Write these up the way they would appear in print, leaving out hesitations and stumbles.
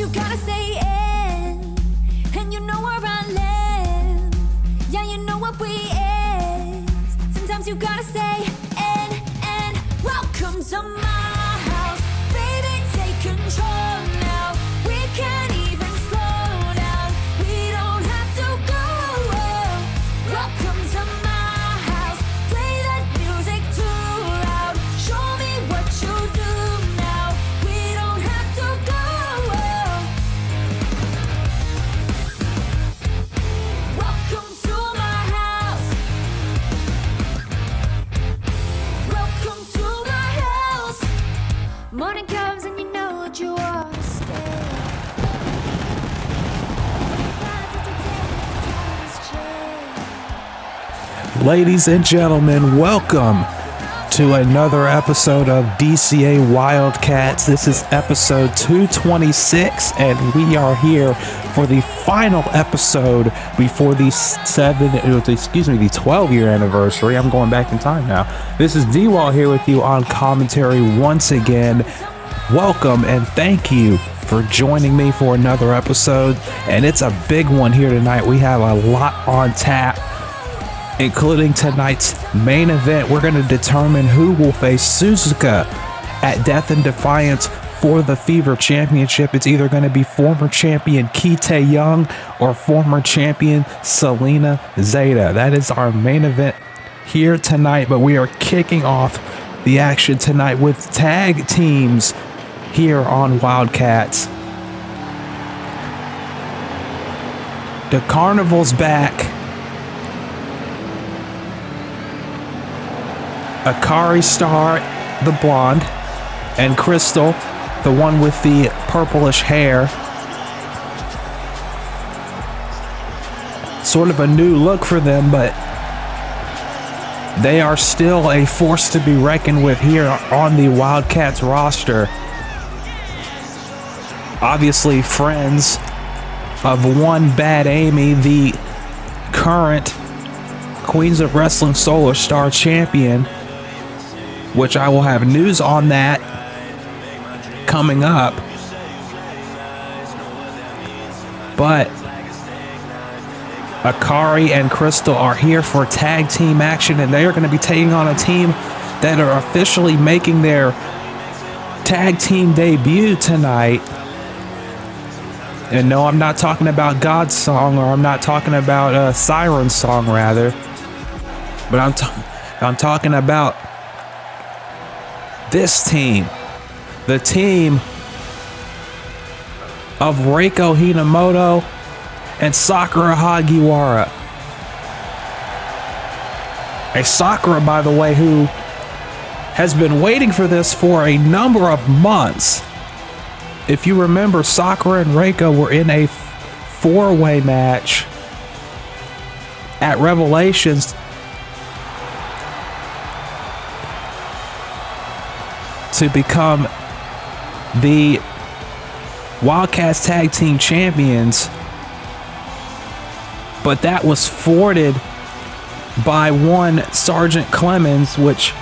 you gotta stay in, and you know where I live. Yeah, you know what we is. Sometimes you gotta stay in, and welcome to my house. Baby, take control now. We can't even slow down. We don't have to go. Welcome to my house. Play that music too loud. Show me what you do now. We don't have to go. Welcome to my house. Welcome to my house. Morning comes and you know what you are. Stay. Ladies and gentlemen, welcome to another episode of DCA Wildcats. This is episode 226, and we are here for the final episode before the 12-year anniversary. I'm going back in time now. This is D-Wall here with you on commentary once again. Welcome and thank you for joining me for another episode, and it's a big one here tonight. We have a lot on tap, including tonight's main event. We're going to determine who will face Suzuka at Death and Defiance for the Fever Championship. It's either going to be former champion Ki-Tae-Yung or former champion Selena Zeda. That is our main event here tonight, but we are kicking off the action tonight with tag teams here on Wildcats. The Carnival's back. Akari Star, the blonde, and Crystal, the one with the purplish hair. Sort of a new look for them, but they are still a force to be reckoned with here on the Wildcats roster. Obviously friends of one Bad Amy, the current Queens of Wrestling Solar Star champion, which I will have news on that coming up. But Akari and Crystal are here for tag team action, and they are going to be taking on a team that are officially making their tag team debut tonight. And no, I'm not talking about God's Song, or I'm not talking about Siren's Song, rather. But I'm talking about this team, the team of Reiko Hinomoto and Sakura Hagiwara. A Sakura, by the way, who has been waiting for this for a number of months. If you remember, Sakura and Reiko were in a four-way match at Revelations to become the Wildcats Tag Team Champions, but that was thwarted by one Sergeant Clemens, which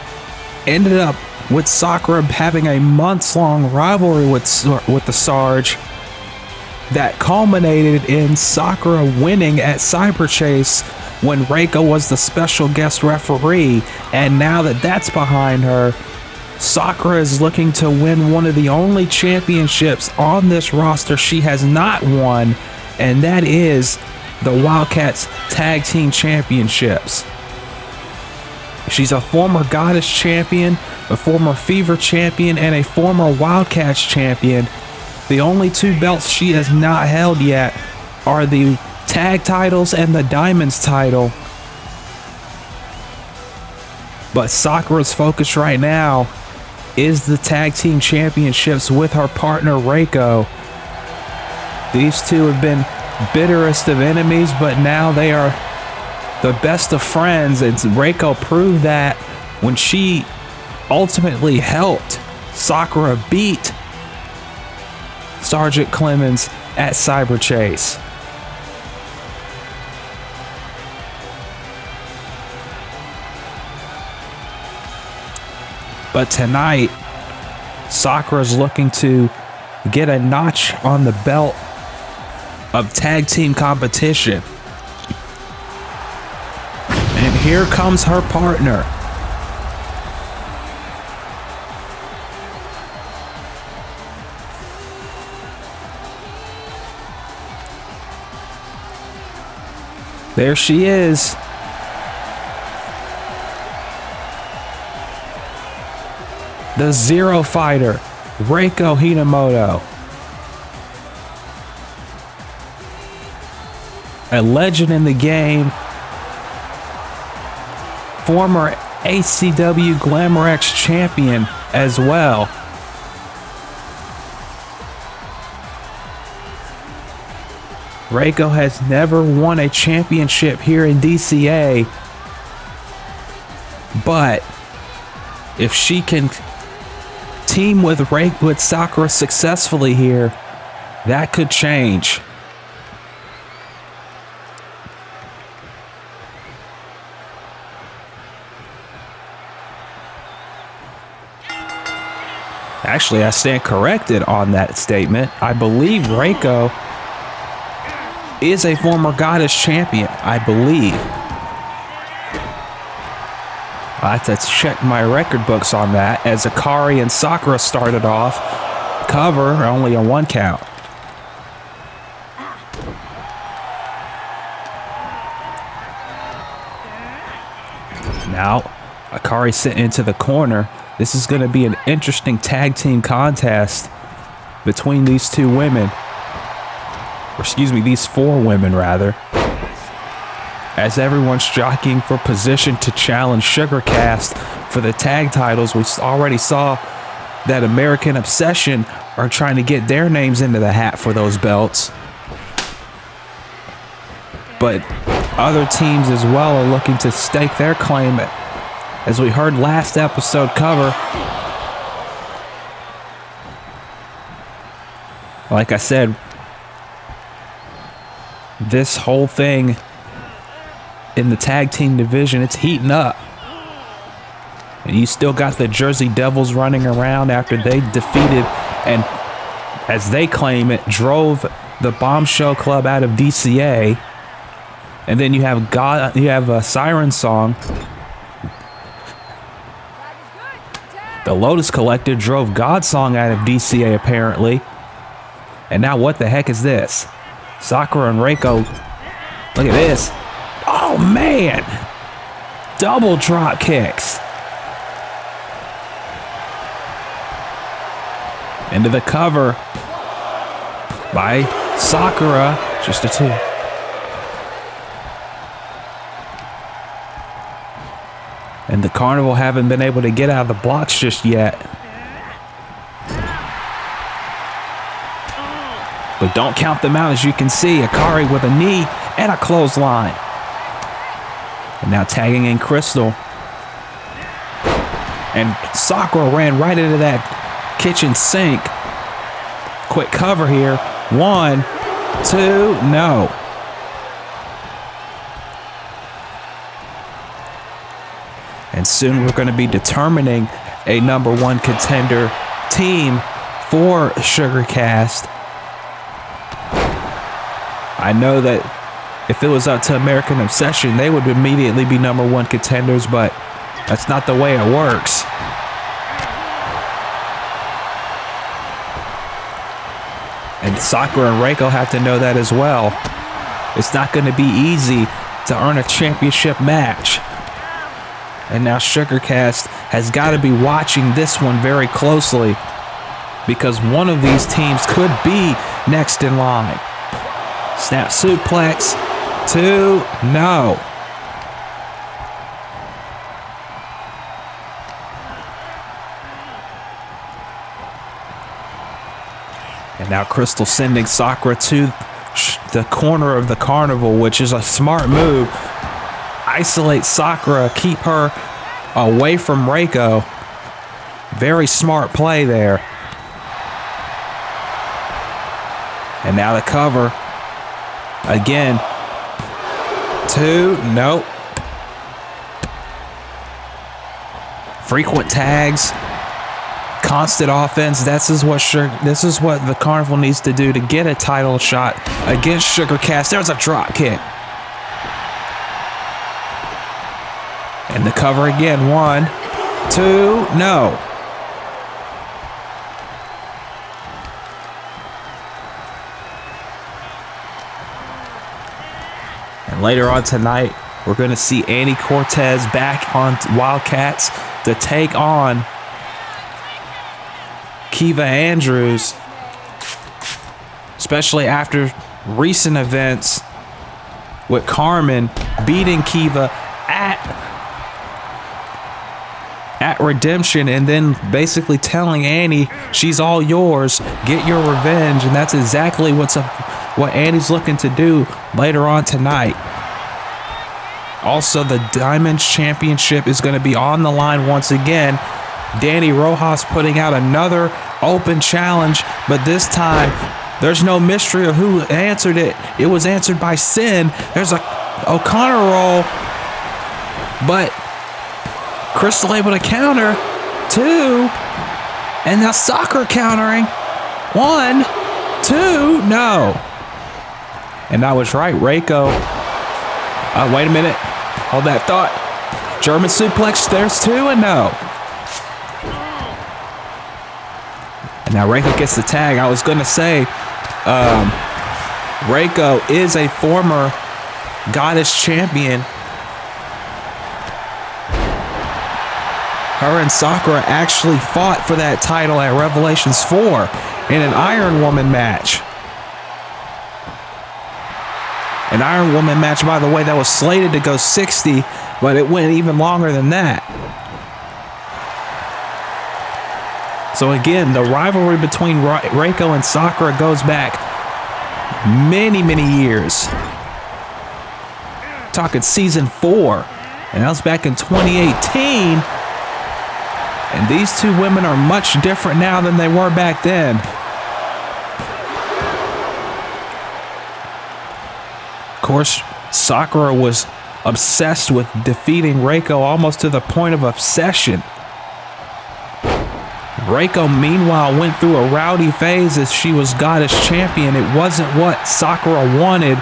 ended up with Sakura having a months-long rivalry with the Sarge that culminated in Sakura winning at Cyber Chase when Reiko was the special guest referee. And now that that's behind her, Sakura is looking to win one of the only championships on this roster she has not won, and that is the Wildcats Tag Team Championships. She's a former Goddess Champion, a former Fever Champion, and a former Wildcats Champion. The only two belts she has not held yet are the Tag titles and the Diamonds title. But Sakura's focus right now is the Tag Team Championships with her partner Reiko. These two have been bitterest of enemies, but now they are the best of friends, and Reiko proved that when she ultimately helped Sakura beat Sergeant Clemens at Cyber Chase. But tonight, Sakura's looking to get a notch on the belt of tag team competition. And here comes her partner. There she is. The Zero Fighter, Reiko Hinomoto. A legend in the game. Former ACW Glamour X champion as well. Reiko has never won a championship here in DCA, but if she can team with Sakura successfully here, that could change. Actually, I stand corrected on that statement. I believe Reiko is a former Goddess champion, I believe. I have to check my record books on that, as Akari and Sakura started off. Cover, only a 1 count. Now, Akari sent into the corner. This is going to be an interesting tag team contest between these two women. Or excuse me, these 4 women rather. As everyone's jockeying for position to challenge Sugarcast for the tag titles. We already saw that American Obsession are trying to get their names into the hat for those belts. But other teams as well are looking to stake their claim, as we heard last episode cover. Like I said, this whole thing in the tag team division, it's heating up. And you still got the Jersey Devils running around after they defeated and, as they claim it, drove the Bombshell Club out of DCA. And then you have a Siren Song. The Lotus Collective drove Godsong out of DCA apparently. And now what the heck is this? Sakura and Reiko. Look at this. Oh man! Double drop kicks. Into the cover by Sakura. Just a 2. And the Carnival haven't been able to get out of the blocks just yet. But don't count them out, as you can see. Akari with a knee and a clothesline. And now tagging in Crystal. And Sakura ran right into that kitchen sink. Quick cover here. 1, 2, no. And soon we're going to be determining a #1 contender team for Sugarcast. I know that if it was up to American Obsession, they would immediately be #1 contenders, but that's not the way it works. And Sakura and Reiko have to know that as well. It's not going to be easy to earn a championship match. And now Sugarcast has got to be watching this one very closely, because one of these teams could be next in line. Snap suplex. 2, no. And now Crystal sending Sakura to the corner of the Carnival, which is a smart move. Isolate Sakura, keep her away from Reiko. Very smart play there. And now the cover. Again. 2, nope. Frequent tags. constant offense. This is what the Carnival needs to do to get a title shot against Sugar Cats. There's a drop kick. And the cover again. 1, 2, no. And later on tonight, we're going to see Andy Cortez back on Wildcats to take on Kieva Andrews, especially after recent events with Carmen beating Kieva at Redemption and then basically telling Annie she's all yours, get your revenge, and that's exactly what Annie's looking to do later on tonight. Also, the Diamonds Championship is going to be on the line once again. Dani Rojas putting out another open challenge, but this time there's no mystery of who answered it. It was answered by Sin. There's a O'Connor roll, but Crystal able to counter. 2, and now Sakura countering. 1, 2, no. And I was right, Reiko. Wait a minute. Hold that thought. German suplex, there's 2, and no. And now Reiko gets the tag. I was going to say, Reiko is a former Goddess champion. Her and Sakura actually fought for that title at Revelations 4 in an Iron Woman match. An Iron Woman match, by the way, that was slated to go 60, but it went even longer than that. So again, the rivalry between Reiko and Sakura goes back many, many years. Talking season 4, and that was back in 2018. And these two women are much different now than they were back then. Of course, Sakura was obsessed with defeating Reiko almost to the point of obsession. Reiko, meanwhile, went through a rowdy phase as she was Goddess champion. It wasn't what Sakura wanted.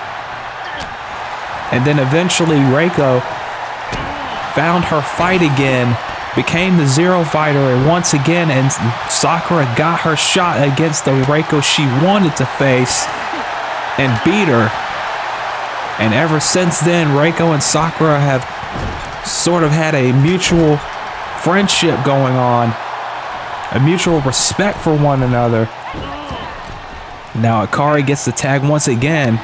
And then eventually Reiko found her fight again, became the Zero Fighter, and once again, and Sakura got her shot against the Reiko she wanted to face and beat her. And ever since then, Reiko and Sakura have sort of had a mutual friendship going on, a mutual respect for one another. Now Akari gets the tag once again.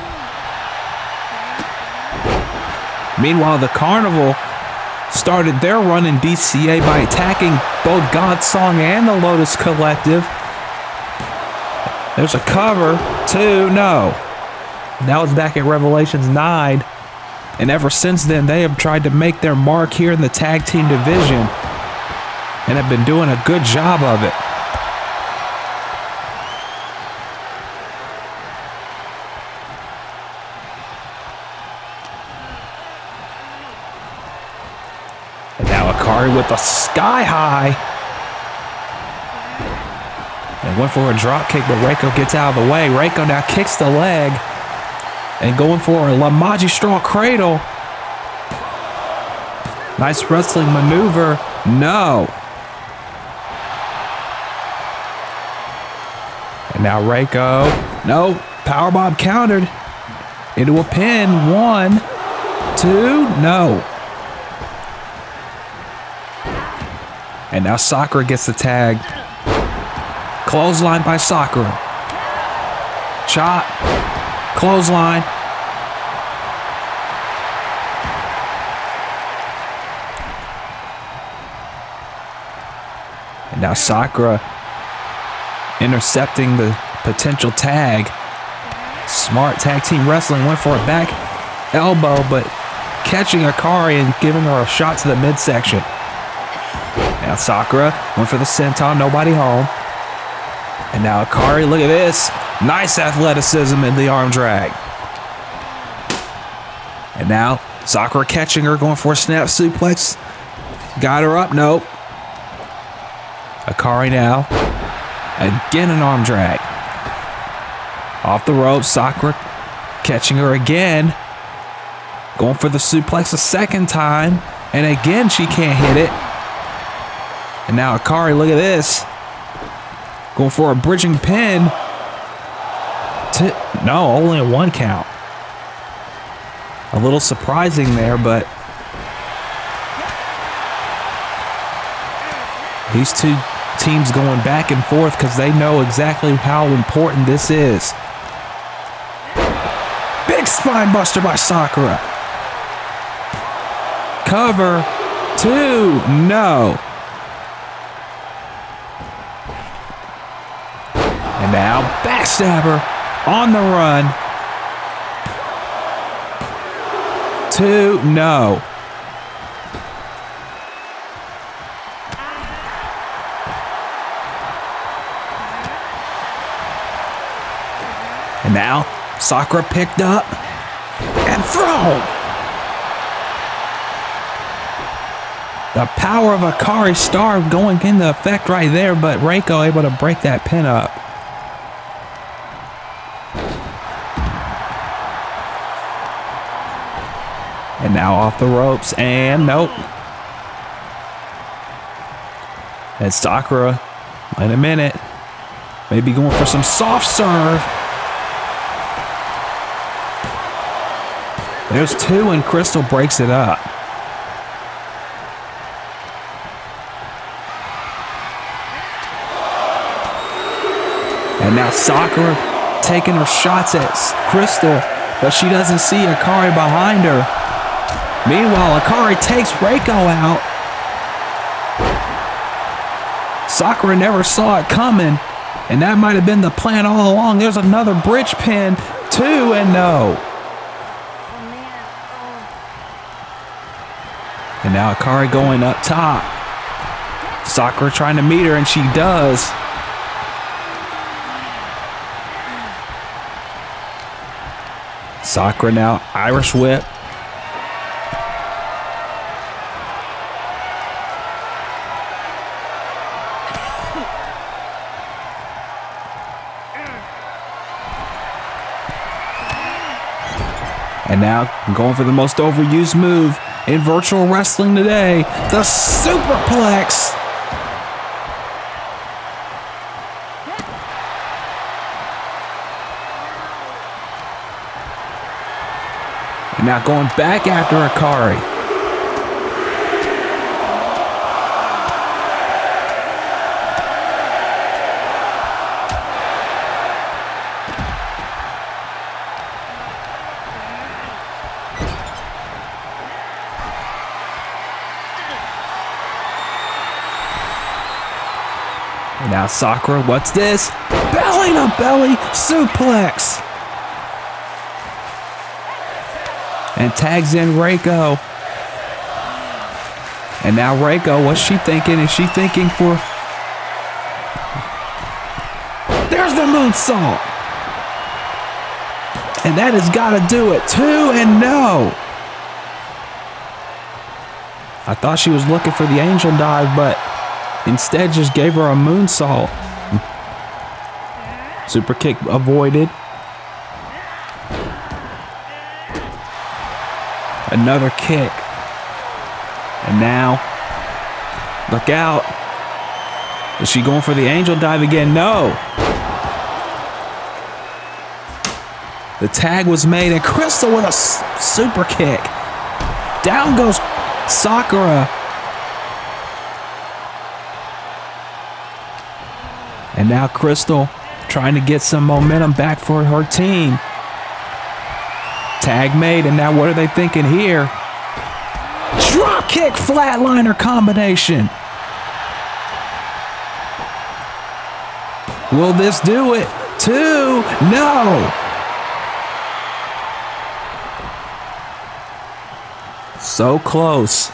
Meanwhile, the Carnival started their run in DCA by attacking both Godsong and the Lotus Collective. There's a cover. 2, no. That was back at Revelations 9. And ever since then, they have tried to make their mark here in the tag team division and have been doing a good job of it. And now Akari with a sky high. And went for a drop kick, but Reiko gets out of the way. Reiko now kicks the leg and going for a La Magistral cradle. Nice wrestling maneuver. No. And now Reiko. No. Powerbomb countered into a pin. 1, 2. No. And now Sakura gets the tag. Clothesline by Sakura. Chop. Clothesline. And now Sakura intercepting the potential tag. Smart tag team wrestling. Went for a back elbow, but catching Akari and giving her a shot to the midsection. Now Sakura went for the senton. Nobody home. And now Akari, look at this. Nice athleticism in the arm drag. And now Sakura catching her, going for a snap suplex. Got her up, nope. Akari now. Again an arm drag. Off the rope, Sakura catching her again. Going for the suplex a second time. And again, she can't hit it. And now Akari, look at this. Going for a bridging pin. No, only a 1 count. A little surprising there, but these two teams going back and forth because they know exactly how important this is. Big spine buster by Sakura. Cover. 2. No. And now backstabber on the run. 2. No. And now Sakura picked up and thrown. The power of Akari Star going into effect right there, but Reiko able to break that pin up. And now off the ropes, and nope. And Sakura, in a minute, maybe going for some soft serve. There's 2, and Crystal breaks it up. And now Sakura taking her shots at Crystal, but she doesn't see Akari behind her. Meanwhile, Akari takes Reiko out. Sakura never saw it coming, and that might have been the plan all along. There's another bridge pin, 2, and no. And now Akari going up top. Sakura trying to meet her, and she does. Sakura now Irish whip. And now going for the most overused move in virtual wrestling today, the superplex. And now going back after Akari. And now Sakura, what's this? Belly to belly suplex. And tags in Reiko. And now Reiko, what's she thinking? Is she thinking for... There's the moonsault. And that has got to do it. 2, and no. I thought she was looking for the angel dive, but instead just gave her a moonsault. Super kick avoided. Another kick. And now, look out. Is she going for the angel dive again? No. The tag was made, and Crystal with a super kick. Down goes Sakura. And now Crystal trying to get some momentum back for her team. Tag made, and now what are they thinking here? Drop kick flatliner combination. Will this do it? 2, no. So close.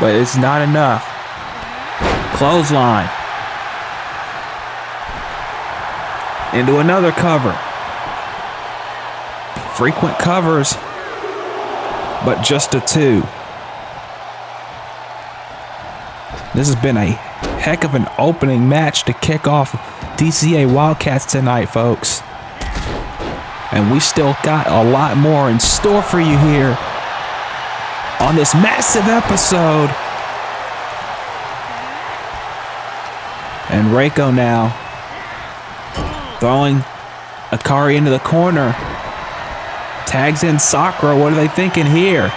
But it's not enough. Clothesline. Into another cover. Frequent covers, but just a 2. This has been a heck of an opening match to kick off DCA Wildcats tonight, folks. And we still got a lot more in store for you here on this massive episode. And Reiko now throwing Akari into the corner. Tags in Sakura. What are they thinking here?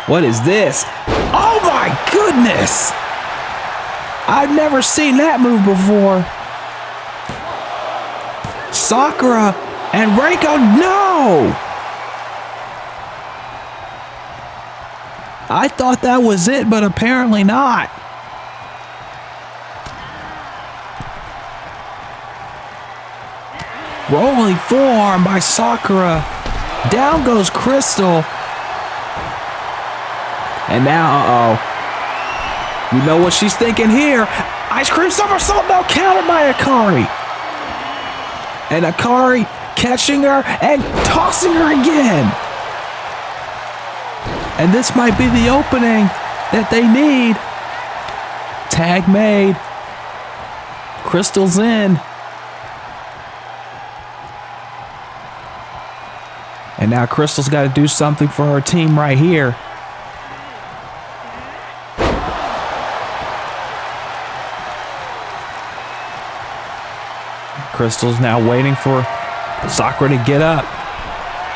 What is this? Oh my goodness! I've never seen that move before. Sakura and Reiko, no! I thought that was it, but apparently not. Rolling forearm by Sakura. Down goes Crystal. And now, you know what she's thinking here. Ice cream somersault, no, countered by Akari. And Akari catching her and tossing her again. And this might be the opening that they need. Tag made. Crystal's in. And now Crystal's got to do something for her team right here. Crystal's now waiting for Sakura to get up.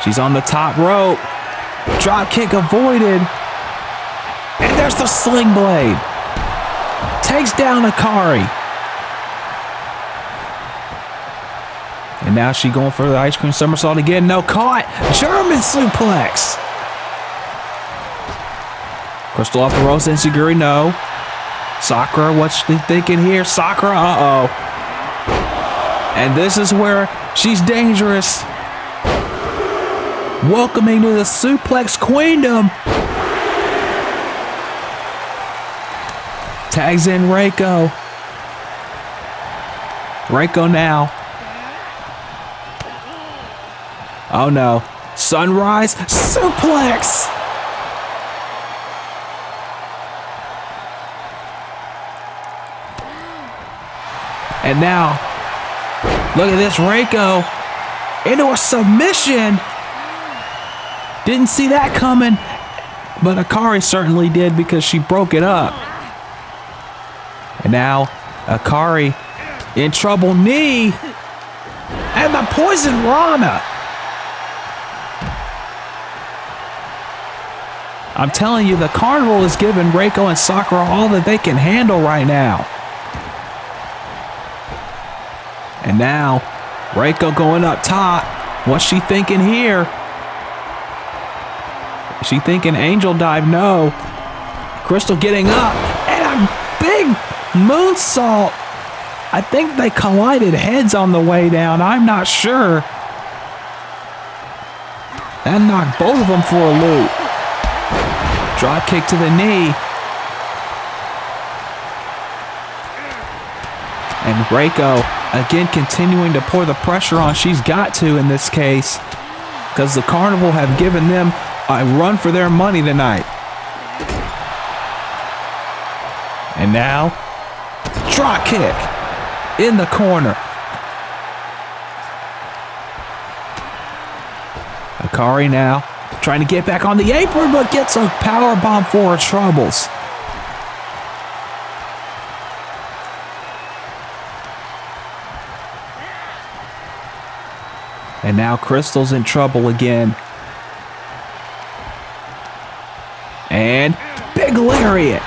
She's on the top rope. Drop kick avoided. And there's the sling blade. Takes down Akari. And now she going for the ice cream somersault again. No, caught. German suplex. Crystal off the ropes. Enziguri, no. Sakura, what's she thinking here? Sakura, uh-oh. And this is where she's dangerous. Welcoming to the suplex queendom. Tags in Reiko. Reiko now. Oh no. Sunrise suplex. And now, look at this, Reiko into a submission. Didn't see that coming, but Akari certainly did because she broke it up. And now, Akari in trouble, knee, and the poison Rana. I'm telling you, the Carnival is giving Reiko and Sakura all that they can handle right now. And now, Reiko going up top. What's she thinking here? Is she thinking angel dive? No. Crystal getting up. And a big moonsault. I think they collided heads on the way down. I'm not sure. That knocked both of them for a loop. Drop kick to the knee. And Reiko, again, continuing to pour the pressure on. She's got to in this case, because the Carnival have given them a run for their money tonight. And now, drop kick in the corner. Akari now trying to get back on the apron, but gets a power bomb for her troubles. And now Crystal's in trouble again. And big lariat.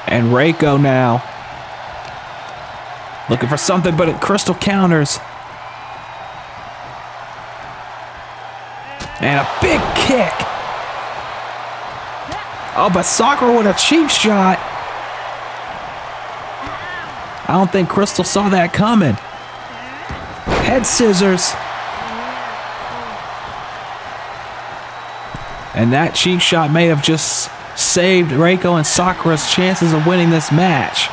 And Reiko now looking for something, but Crystal counters. And a big kick. Oh, but Sakura with a cheap shot. I don't think Crystal saw that coming. Head scissors. And that cheap shot may have just saved Reiko and Sakura's chances of winning this match.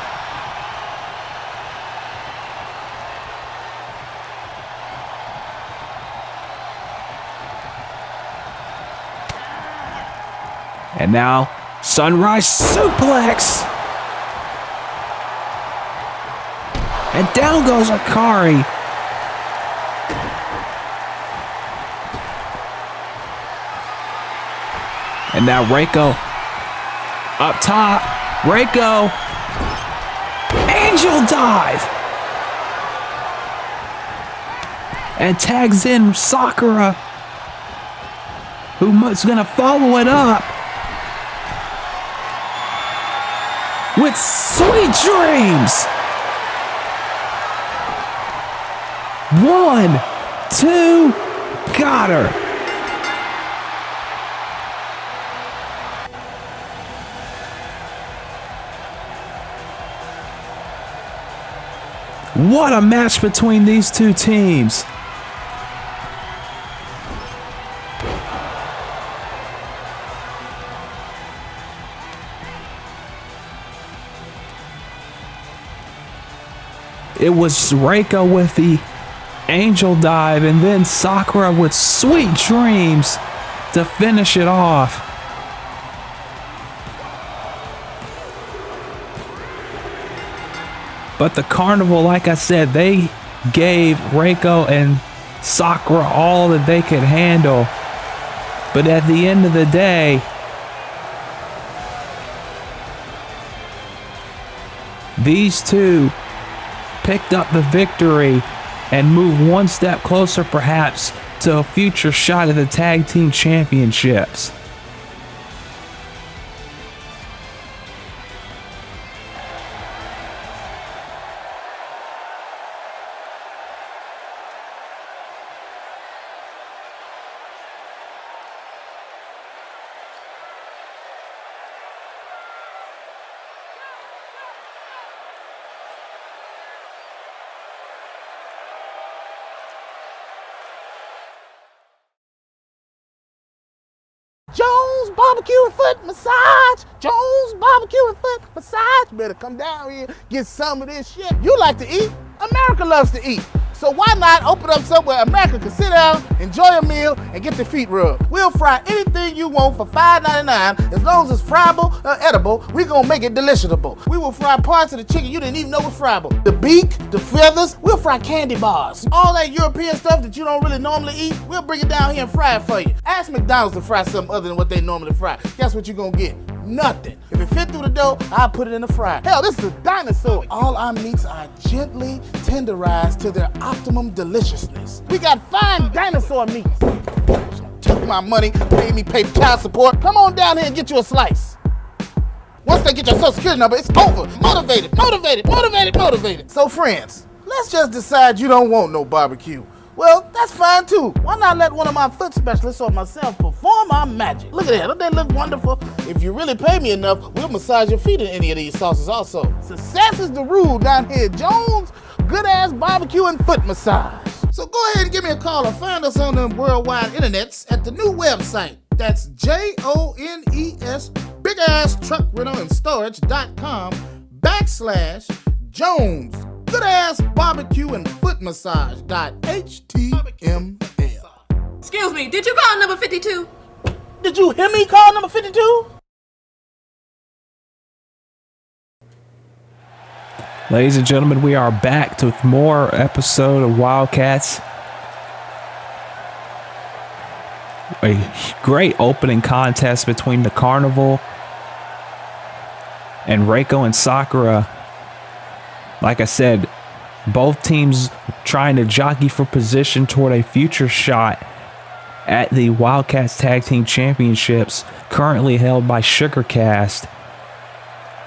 And now, sunrise suplex. And down goes Akari. And now Reiko up top. Reiko. Angel dive. And tags in Sakura, who's gonna follow it up with Sweet Dreams. 1, 2, got her. What a match between these two teams. It was Reiko with the Angel Dive and then Sakura with Sweet Dreams to finish it off. But the Carnival, like I said, they gave Reiko and Sakura all that they could handle. But at the end of the day, these two picked up the victory and moved one step closer perhaps to a future shot at the tag team championships. Jones barbecue and foot massage. Jones barbecue and foot massage. Better come down here, get some of this shit. You like to eat? America loves to eat. So why not open up somewhere America can sit down, enjoy a meal, and get their feet rubbed? We'll fry anything you want for $5.99. As long as it's friable or edible, we gonna make it deliciable. We will fry parts of the chicken you didn't even know was friable. The beak, the feathers, we'll fry candy bars. All that European stuff that you don't really normally eat, we'll bring it down here and fry it for you. Ask McDonald's to fry something other than what they normally fry. Guess what you're gonna get? Nothing. If it fit through the dough, I'll put it in the fryer. Hell, this is a dinosaur. All our meats are gently tenderized to their optimum deliciousness. We got fine dinosaur meats. Took my money, made me pay child support. Come on down here and get you a slice. Once they get your social security number, it's over. Motivated, motivated, motivated, motivated. So friends, let's just decide you don't want no barbecue. Well, that's fine too. Why not let one of my foot specialists or myself perform our magic? Look at that, don't they look wonderful? If you really pay me enough, we'll massage your feet in any of these sauces also. Success is the rule down here at Jones. Good ass barbecue and foot massage. So go ahead and give me a call or find us on the worldwide internets at the new website. That's JONES, big ass truck rental and storage.com/Jones. Good ass barbecue and foot massage.html. Excuse me, did you call number 52? Did you hear me call number 52? Ladies and gentlemen, we are back with more episode of Wildcats. A great opening contest between the Carnival and Reiko and Sakura. Like I said, both teams trying to jockey for position toward a future shot at the Wildcats Tag Team Championships, currently held by Sugarcast.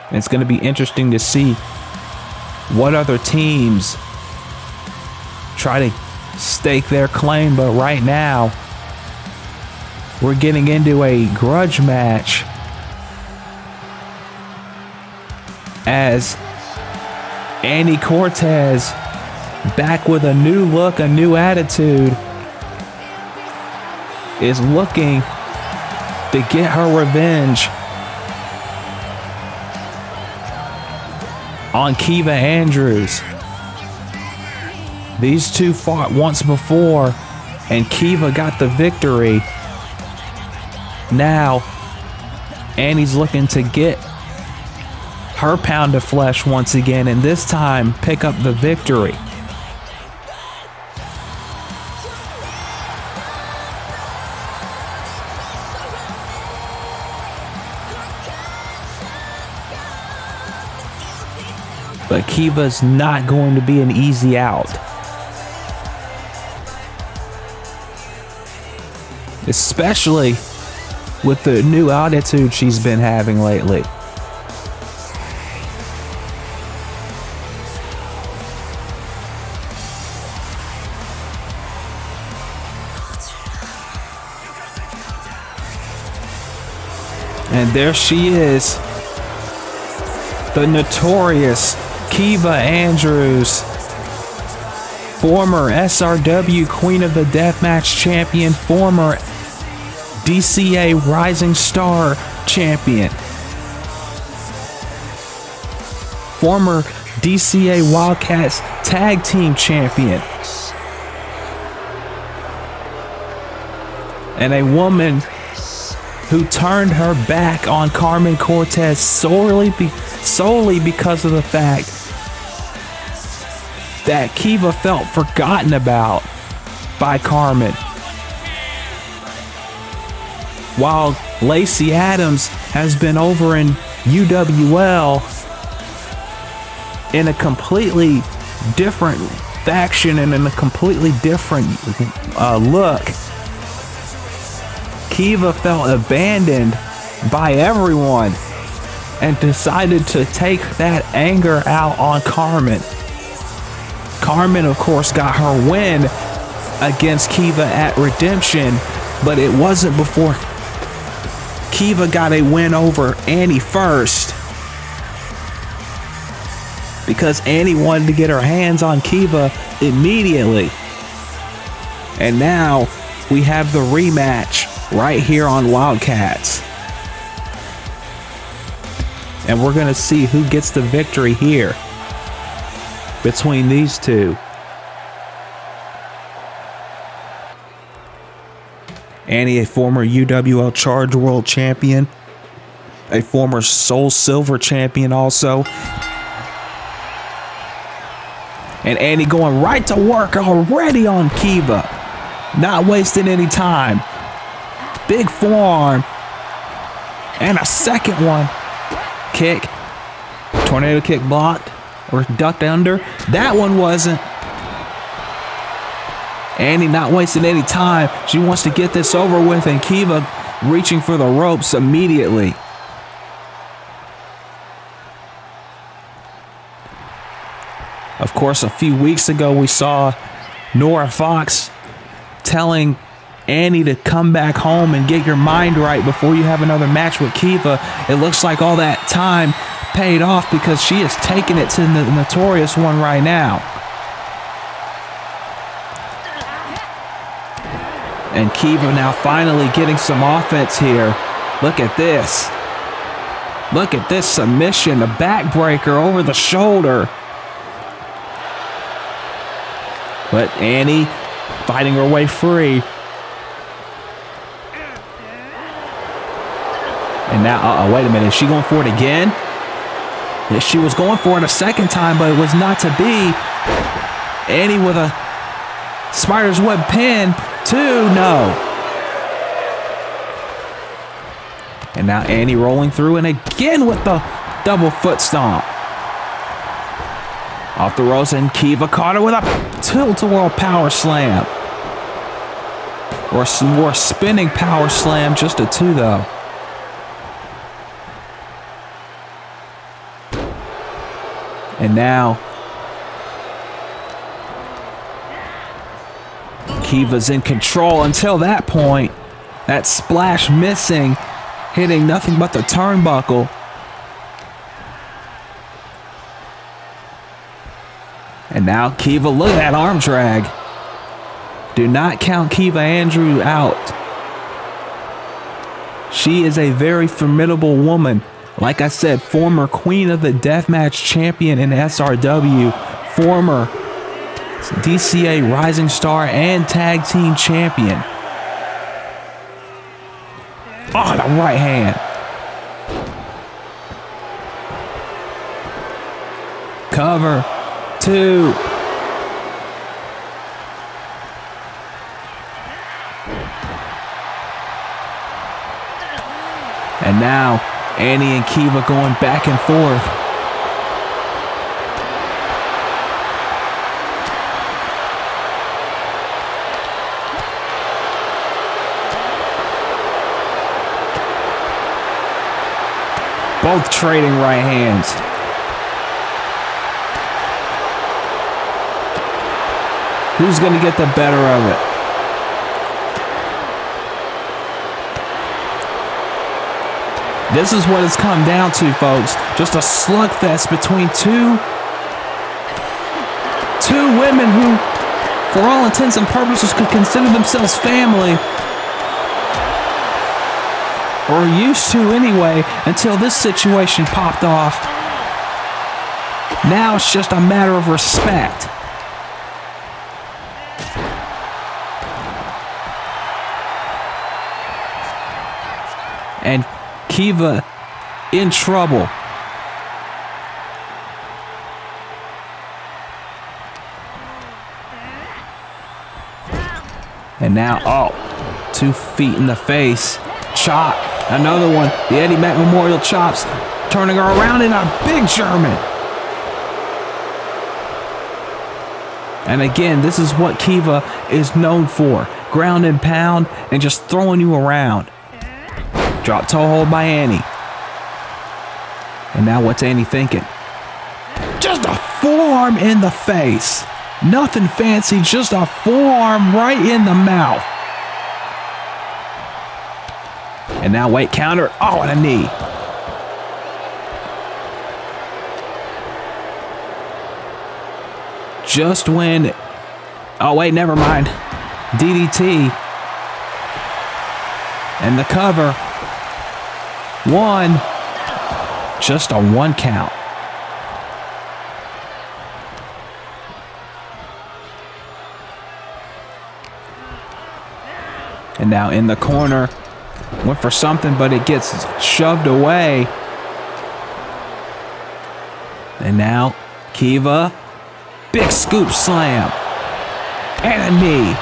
And it's going to be interesting to see what other teams try to stake their claim. But right now, we're getting into a grudge match as Andy Cortez, back with a new look, a new attitude, is looking to get her revenge on Kieva Andrews. These two fought once before, and Kieva got the victory. Now, Annie's looking to get her pound of flesh once again, and this time pick up the victory. But Kieva's not going to be an easy out. Especially with the new attitude she's been having lately. And there she is, the notorious Kieva Andrews, former SRW Queen of the Deathmatch champion, former DCA Rising Star champion, former DCA Wildcats tag team champion, and a woman who turned her back on Carmen Cortez solely because of the fact that Kieva felt forgotten about by Carmen. While Lacey Adams has been over in UWL in a completely different faction and in a completely different look, Kieva felt abandoned by everyone and decided to take that anger out on Carmen. Carmen, of course, got her win against Kieva at Redemption, but it wasn't before Kieva got a win over Annie first, because Annie wanted to get her hands on Kieva immediately. And now we have the rematch right here on Wildcats. And we're going to see who gets the victory here between these two. Annie, a former UWL Charge World Champion, a former Soul Silver Champion also. And Annie going right to work already on Kieva, not wasting any time. Big forearm and a second one. Kick, tornado kick blocked or ducked under. That one wasn't. Annie not wasting any time. She wants to get this over with, and Kieva reaching for the ropes immediately. Of course, a few weeks ago we saw Nora Fox telling Annie to come back home and get your mind right before you have another match with Kieva. It looks like all that time paid off, because she is taking it to the Notorious One right now. And Kieva now finally getting some offense here. Look at this. Look at this submission, a backbreaker over the shoulder. But Annie fighting her way free. And now, wait a minute, is she going for it again? Yes, she was going for it a second time, but it was not to be. Annie with a spider's web pin. 2, no. And now Annie rolling through, and again with the double foot stomp. Off the ropes, and Kieva caught her with a tilt-a-whirl power slam. Or some more spinning power slam, just a 2 though. And now Kieva's in control until that point. That splash missing, hitting nothing but the turnbuckle. And now Kieva, look at that arm drag. Do not count Kieva Andrews out. She is a very formidable woman. Like I said, former Queen of the Deathmatch champion in SRW, former DCA Rising Star and Tag Team champion. Oh, the right hand. Cover. 2. And now, Annie and Kieva going back and forth. Both trading right hands. Who's going to get the better of it? This is what it's come down to, folks. Just a slugfest between two women who, for all intents and purposes, could consider themselves family. Or used to anyway, until this situation popped off. Now it's just a matter of respect. And Kieva in trouble. And now, 2 feet in the face. Chop. Another one. The Eddie Mack Memorial chops. Turning her around in a big German. And again, this is what Kieva is known for. Ground and pound and just throwing you around. Drop toe hold by Annie. And now what's Annie thinking? Just a forearm in the face. Nothing fancy, just a forearm right in the mouth. And now wait, counter. Oh, and a knee. Just when... Oh, wait, never mind. DDT. And the cover. 1. Just a 1 count. And now in the corner. Went for something, but it gets shoved away. And now Kieva. Big scoop slam. And a knee.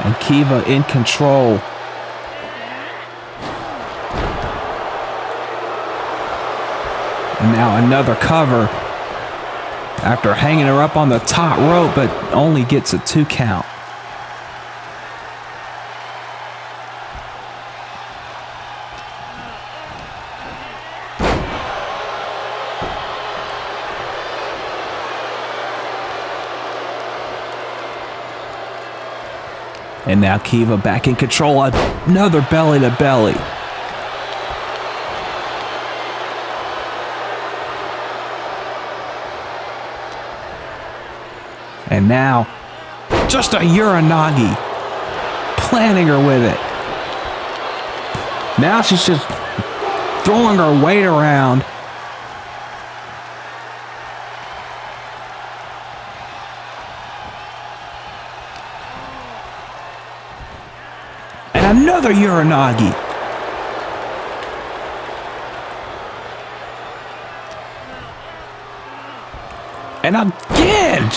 And Kieva in control. And now another cover. After hanging her up on the top rope, but only gets a 2 count. And now Kieva back in control. Another belly to belly. And now, just a Uranagi. Planting her with it. Now she's just throwing her weight around. And another Uranagi. And again,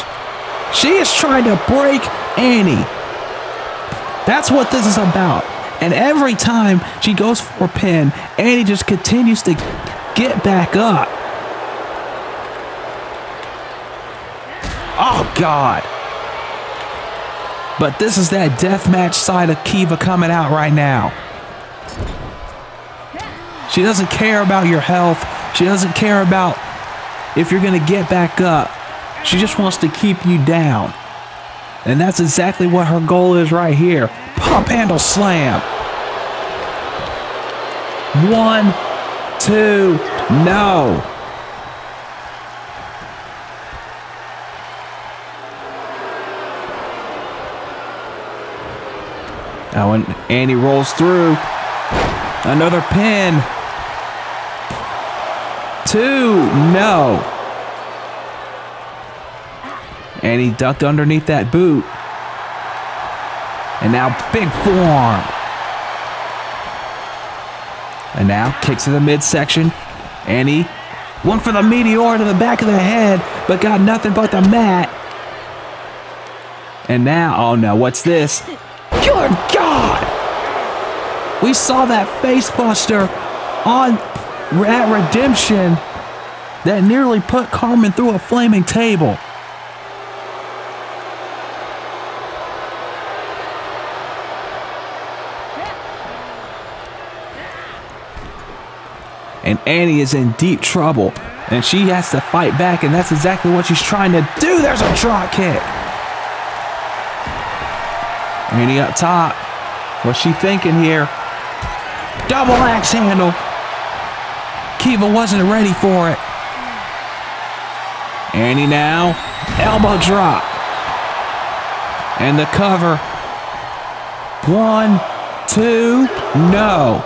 she is trying to break Annie. That's what this is about. And every time she goes for a pin, Annie just continues to get back up. Oh, God. But this is that deathmatch side of Kieva coming out right now. She doesn't care about your health. She doesn't care about if you're going to get back up. She just wants to keep you down. And that's exactly what her goal is right here. Pump handle slam. 1, 2, no. Now when Annie rolls through, another pin. 2, no. Annie ducked underneath that boot. And now big forearm. And now kicks to the midsection. Annie went for the meteor to the back of the head, but got nothing but the mat. And now, oh no, what's this? Good God! We saw that face buster at Redemption that nearly put Carmen through a flaming table. And Annie is in deep trouble, and she has to fight back, and that's exactly what she's trying to do. There's a drop kick. Annie up top. What's she thinking here? Double axe handle. Kieva wasn't ready for it. Annie now, elbow drop. And the cover. 1, 2, no.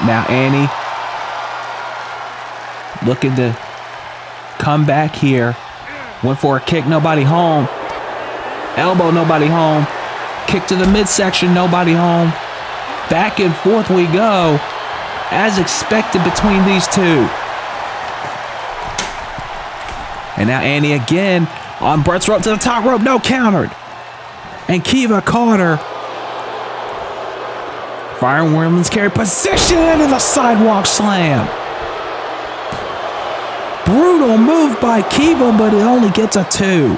Now Annie looking to come back here. Went for a kick, nobody home. Elbow, nobody home. Kick to the midsection, nobody home. Back and forth we go, as expected between these two. And now Annie again on Brett's rope to the top rope, no countered. And Kieva caught her. Firing women's carry position into the sidewalk slam. Brutal move by Kieva, but it only gets a 2.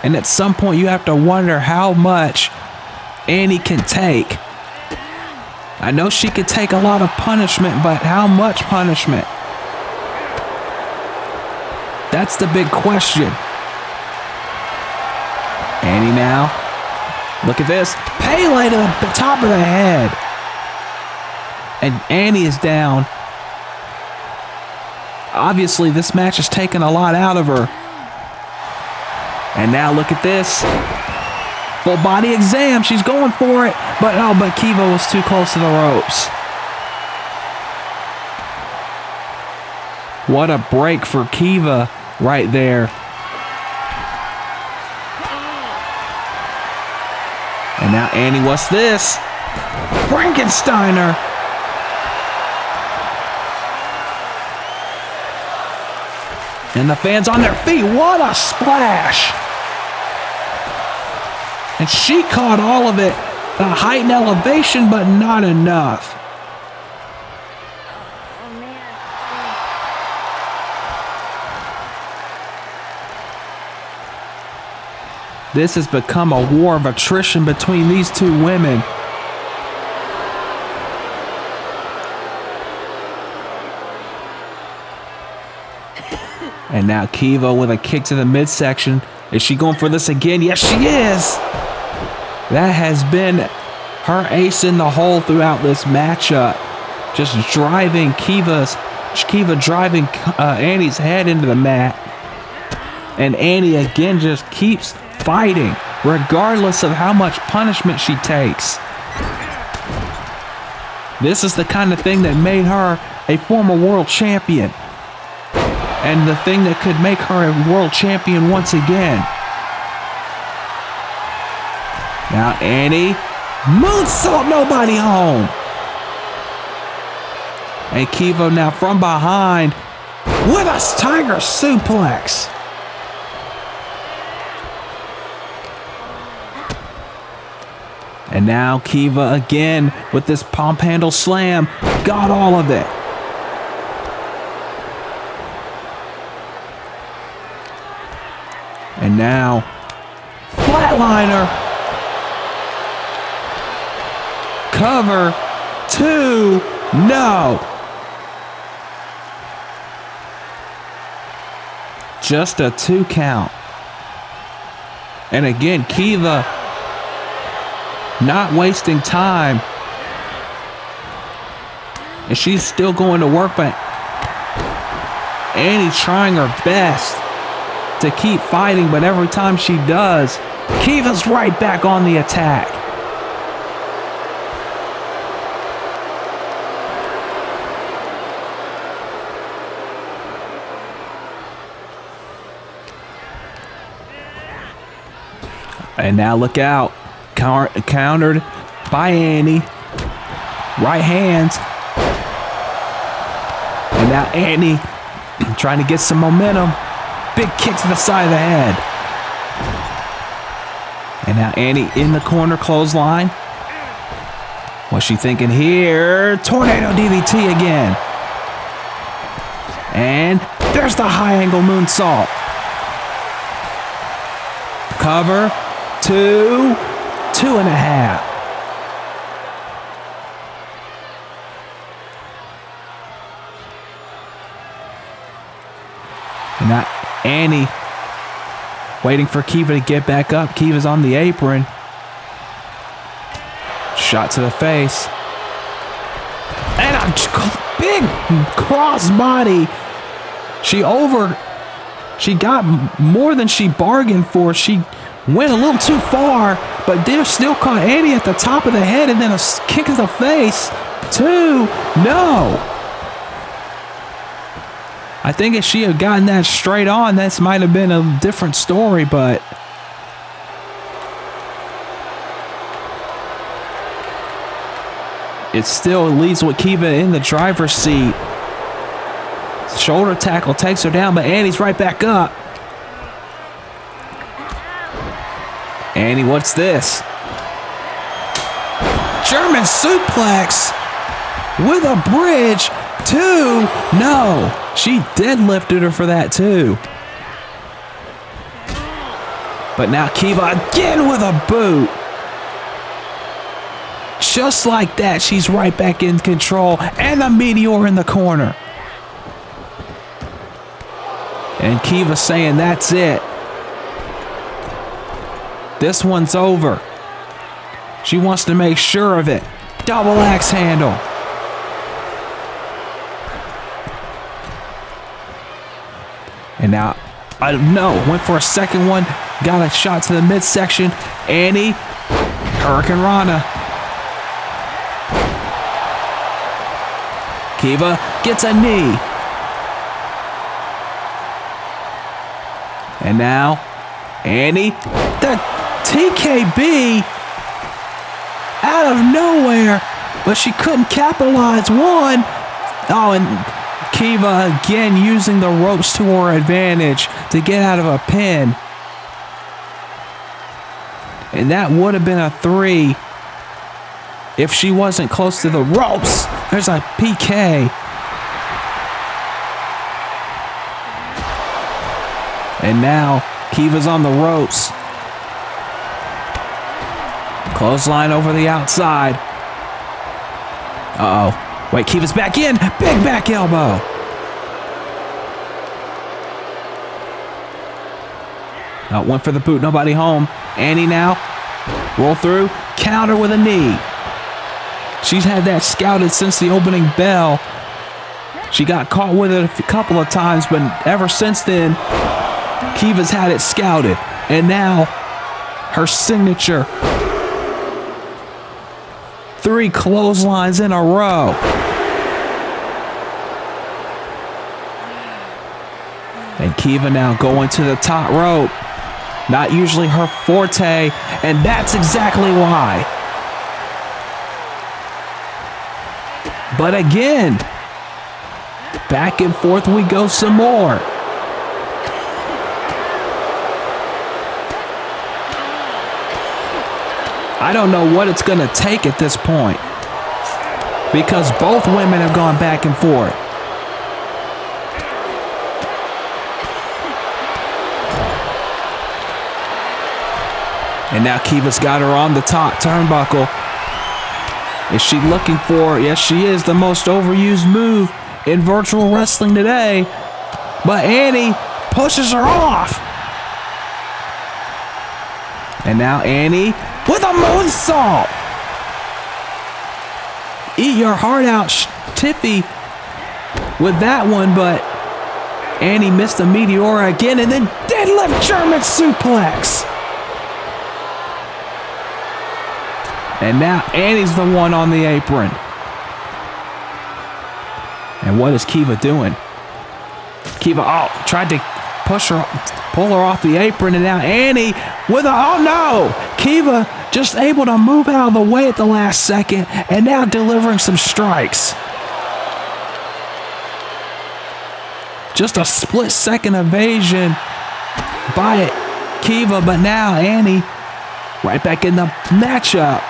And at some point you have to wonder how much Annie can take. I know she could take a lot of punishment, but how much punishment? That's the big question. Annie now. Look at this. Pele to the top of the head. And Annie is down. Obviously, this match has taken a lot out of her. And now look at this. Full body exam. She's going for it. But Kieva was too close to the ropes. What a break for Kieva right there. And now Annie, what's this? Frankensteiner. And the fans on their feet. What a splash. And she caught all of it. The height and elevation, but not enough. This has become a war of attrition between these two women. And now Kieva with a kick to the midsection. Is she going for this again? Yes, she is. That has been her ace in the hole throughout this matchup. Just driving Kieva driving Annie's head into the mat. And Annie again just keeps fighting, regardless of how much punishment she takes. This is the kind of thing that made her a former world champion. And the thing that could make her a world champion once again. Now Annie, moonsault, nobody home. And Kieva now from behind with a tiger suplex. And now Kieva again with this pump handle slam. Got all of it. And now flatliner. Cover. 2. No. Just a 2 count. And again, Kieva not wasting time. And she's still going to work, but Annie trying her best to keep fighting, but every time she does, Kieva's right back on the attack. And now look out. Countered by Annie. Right hands. And now Annie trying to get some momentum. Big kick to the side of the head. And now Annie in the corner clothesline. What's she thinking here? Tornado DDT again. And there's the high angle moonsault. Cover. 2, 2.5. And now Annie waiting for Kieva to get back up. Kieva's on the apron. Shot to the face. And a big crossbody. She got more than she bargained for. She went a little too far, but they still caught Annie at the top of the head and then a kick in the face. 2, no. I think if she had gotten that straight on, this might have been a different story, but it still leaves with Kieva in the driver's seat. Shoulder tackle takes her down, but Annie's right back up. Annie, what's this? German suplex with a bridge. 2, no. She deadlifted her for that too. But now Kieva again with a boot. Just like that, she's right back in control. And the meteor in the corner. And Kieva saying that's it. This one's over. She wants to make sure of it. Double axe handle. And now, I don't know, went for a second one. Got a shot to the midsection. Annie, Hurricane Rana. Kieva gets a knee. And now, Annie, the TKB out of nowhere, but she couldn't capitalize. 1. Oh, and Kieva again using the ropes to her advantage to get out of a pin. And that would have been a 3 if she wasn't close to the ropes. There's a PK. And now Kieva's on the ropes. Clothesline over the outside. Uh-oh. Wait, Kieva's back in. Big back elbow. Went for the boot. Nobody home. Annie now. Roll through. Counter with a knee. She's had that scouted since the opening bell. She got caught with it a couple of times, but ever since then, Kieva's had it scouted. And now, her signature. 3 clotheslines in a row. And Kieva now going to the top rope. Not usually her forte, and that's exactly why. But again, back and forth we go some more. I don't know what it's going to take at this point, because both women have gone back and forth. And now Kieva's got her on the top turnbuckle. Is she looking for, yes she is, the most overused move in virtual wrestling today. But Annie pushes her off. And now Annie with a moonsault. Eat your heart out, Tiffy, with that one, but Annie missed the Meteora again and then deadlift German suplex. And now Annie's the one on the apron. And what is Kieva doing? Kieva, tried to pull her off the apron, and now Annie with a, oh no! Kieva just able to move out of the way at the last second, and now delivering some strikes. Just a split-second evasion by Kieva, but now Annie right back in the matchup.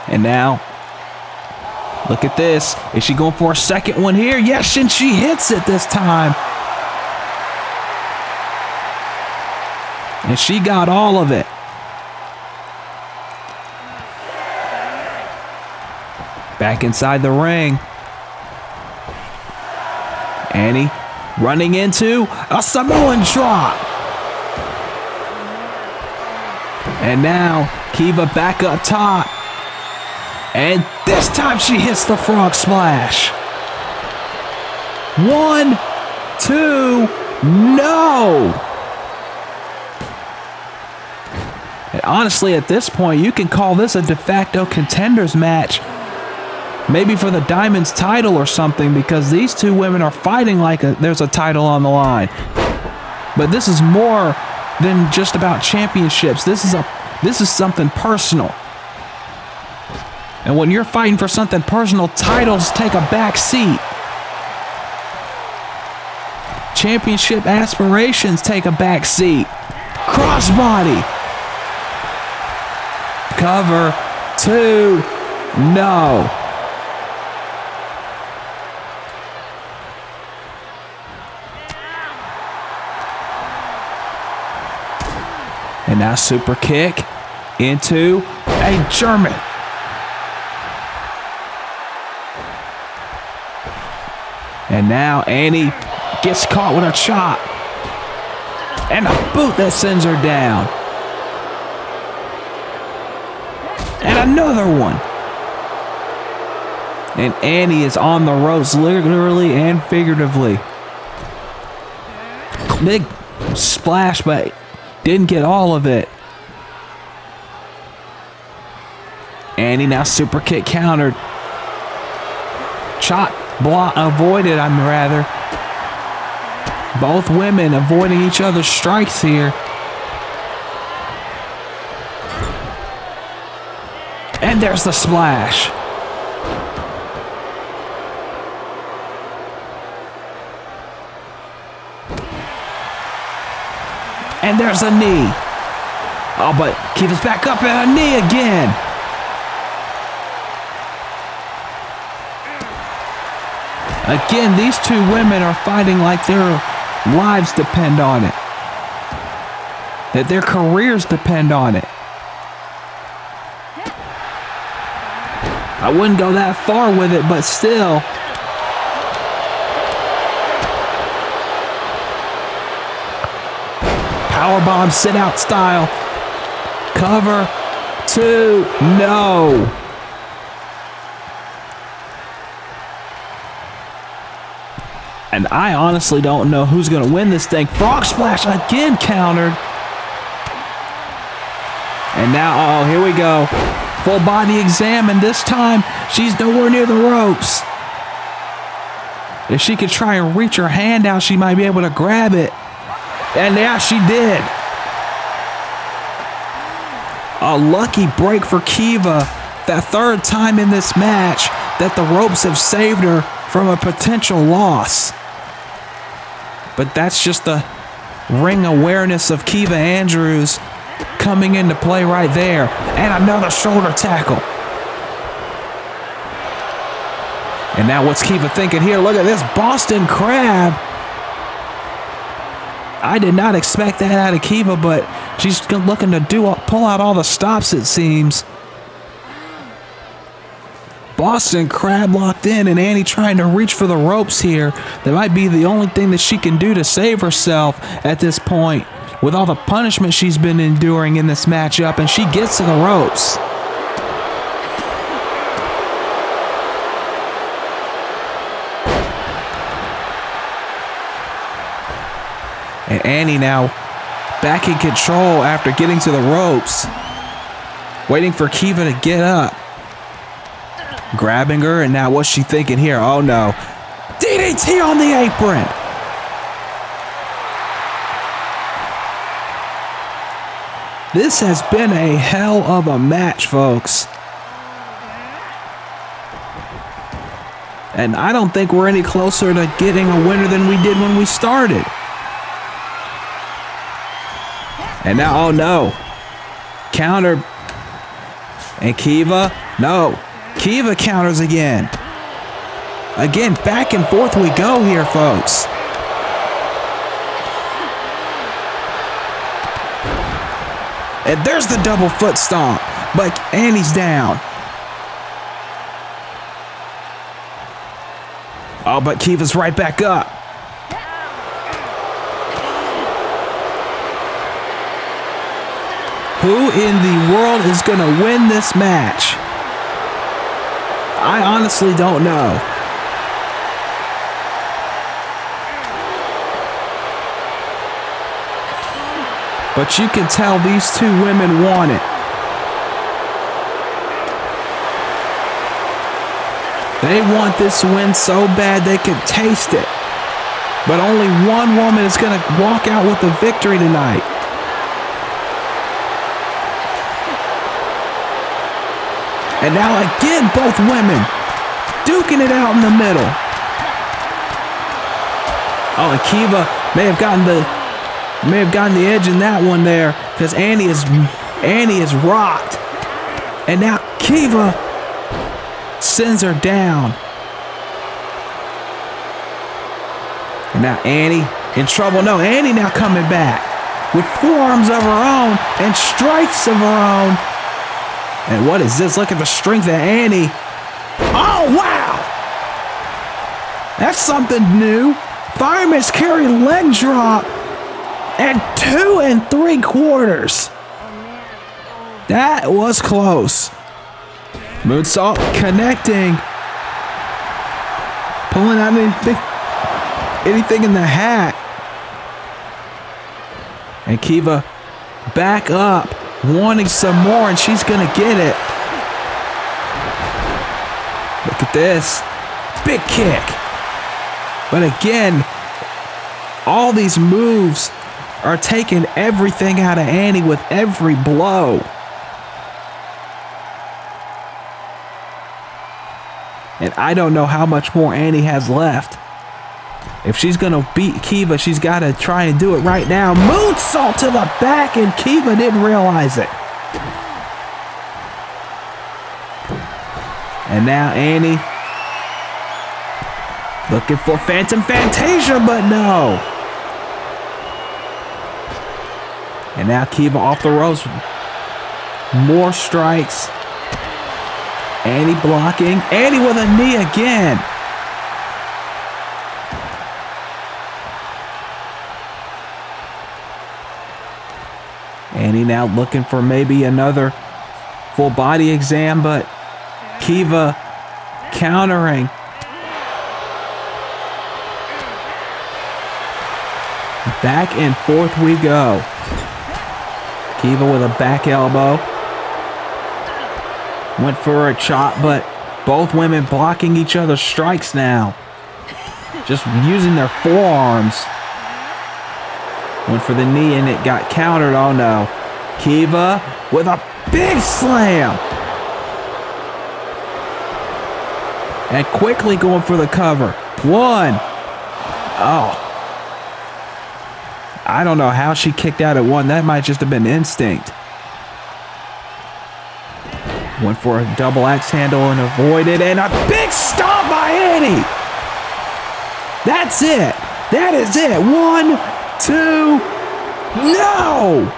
And now, look at this. Is she going for a second one here? Yes, and she hits it this time. And she got all of it. Back inside the ring. Annie running into a Samoan drop. And now Kieva back up top. And this time she hits the frog splash. 1, 2, no! And honestly, at this point, you can call this a de facto contenders match. Maybe for the Diamonds title or something, because these two women are fighting like there's a title on the line. But this is more than just about championships. This is something personal. And when you're fighting for something personal, titles take a back seat. Championship aspirations take a back seat. Crossbody. Cover 2. No. And now super kick into a German. And now Annie gets caught with a chop. And a boot that sends her down. And another one. And Annie is on the ropes, literally and figuratively. Big splash, but didn't get all of it. Annie now super kick countered. Chop. Avoided, Both women avoiding each other's strikes here. And there's the splash. And there's a knee. Oh, but Kieva's back up at a knee again. Again, these two women are fighting like their lives depend on it. That their careers depend on it. I wouldn't go that far with it, but still. Powerbomb sit-out style. Cover 2. No. And I honestly don't know who's going to win this thing. Frog splash again countered. And now, oh, here we go. Full body exam, and this time she's nowhere near the ropes. If she could try and reach her hand out, she might be able to grab it. And yeah, she did. A lucky break for Kieva. That third time in this match that the ropes have saved her from a potential loss. But that's just the ring awareness of Kieva Andrews coming into play right there. And another shoulder tackle. And now what's Kieva thinking here? Look at this Boston Crab. I did not expect that out of Kieva, but she's looking to pull out all the stops, it seems. Boston Crab locked in, and Annie trying to reach for the ropes here. That might be the only thing that she can do to save herself at this point with all the punishment she's been enduring in this matchup, and she gets to the ropes. And Annie now back in control after getting to the ropes. Waiting for Kieva to get up. Grabbing her, and now what's she thinking here? Oh no. DDT! DDT on the apron. This has been a hell of a match, folks. And I don't think we're any closer to getting a winner than we did when we started. And now, oh no. Counter. And Kieva, no. Kieva counters again. Again, back and forth we go here, folks. And there's the double foot stomp, but Annie's down. Oh, but Kieva's right back up. Who in the world is going to win this match? I honestly don't know. But you can tell these two women want it. They want this win so bad they can taste it. But only one woman is going to walk out with the victory tonight. And now again, both women duking it out in the middle. Oh, and Kieva may have gotten the edge in that one there because Annie is rocked. And now Kieva sends her down. And now Annie in trouble. No, Annie now coming back with forearms of her own and strikes of her own. And what is this? Look at the strength of Annie. Oh, wow. That's something new. Fireman's carry leg drop. And 2 3/4. That was close. Moonsault connecting. Pulling out anything in the hat. And Kieva back up, wanting some more, and she's gonna get it. Look at this. Big kick. But again, all these moves are taking everything out of Annie with every blow. And I don't know how much more Annie has left. If she's going to beat Kieva, she's got to try and do it right now. Moonsault to the back, and Kieva didn't realize it. And now Annie looking for Phantom Fantasia, but no. And now Kieva off the ropes. More strikes. Annie blocking. Annie with a knee again. Annie now looking for maybe another full body exam, but Kieva countering. Back and forth we go. Kieva with a back elbow. Went for a chop, but both women blocking each other's strikes now. Just using their forearms. Went for the knee and it got countered. Oh no. Kieva with a big slam. And quickly going for the cover. 1. Oh. I don't know how she kicked out at 1. That might just have been instinct. Went for a double axe handle and avoided. And a big stomp by Annie. That's it. That is it. 1, 2. No!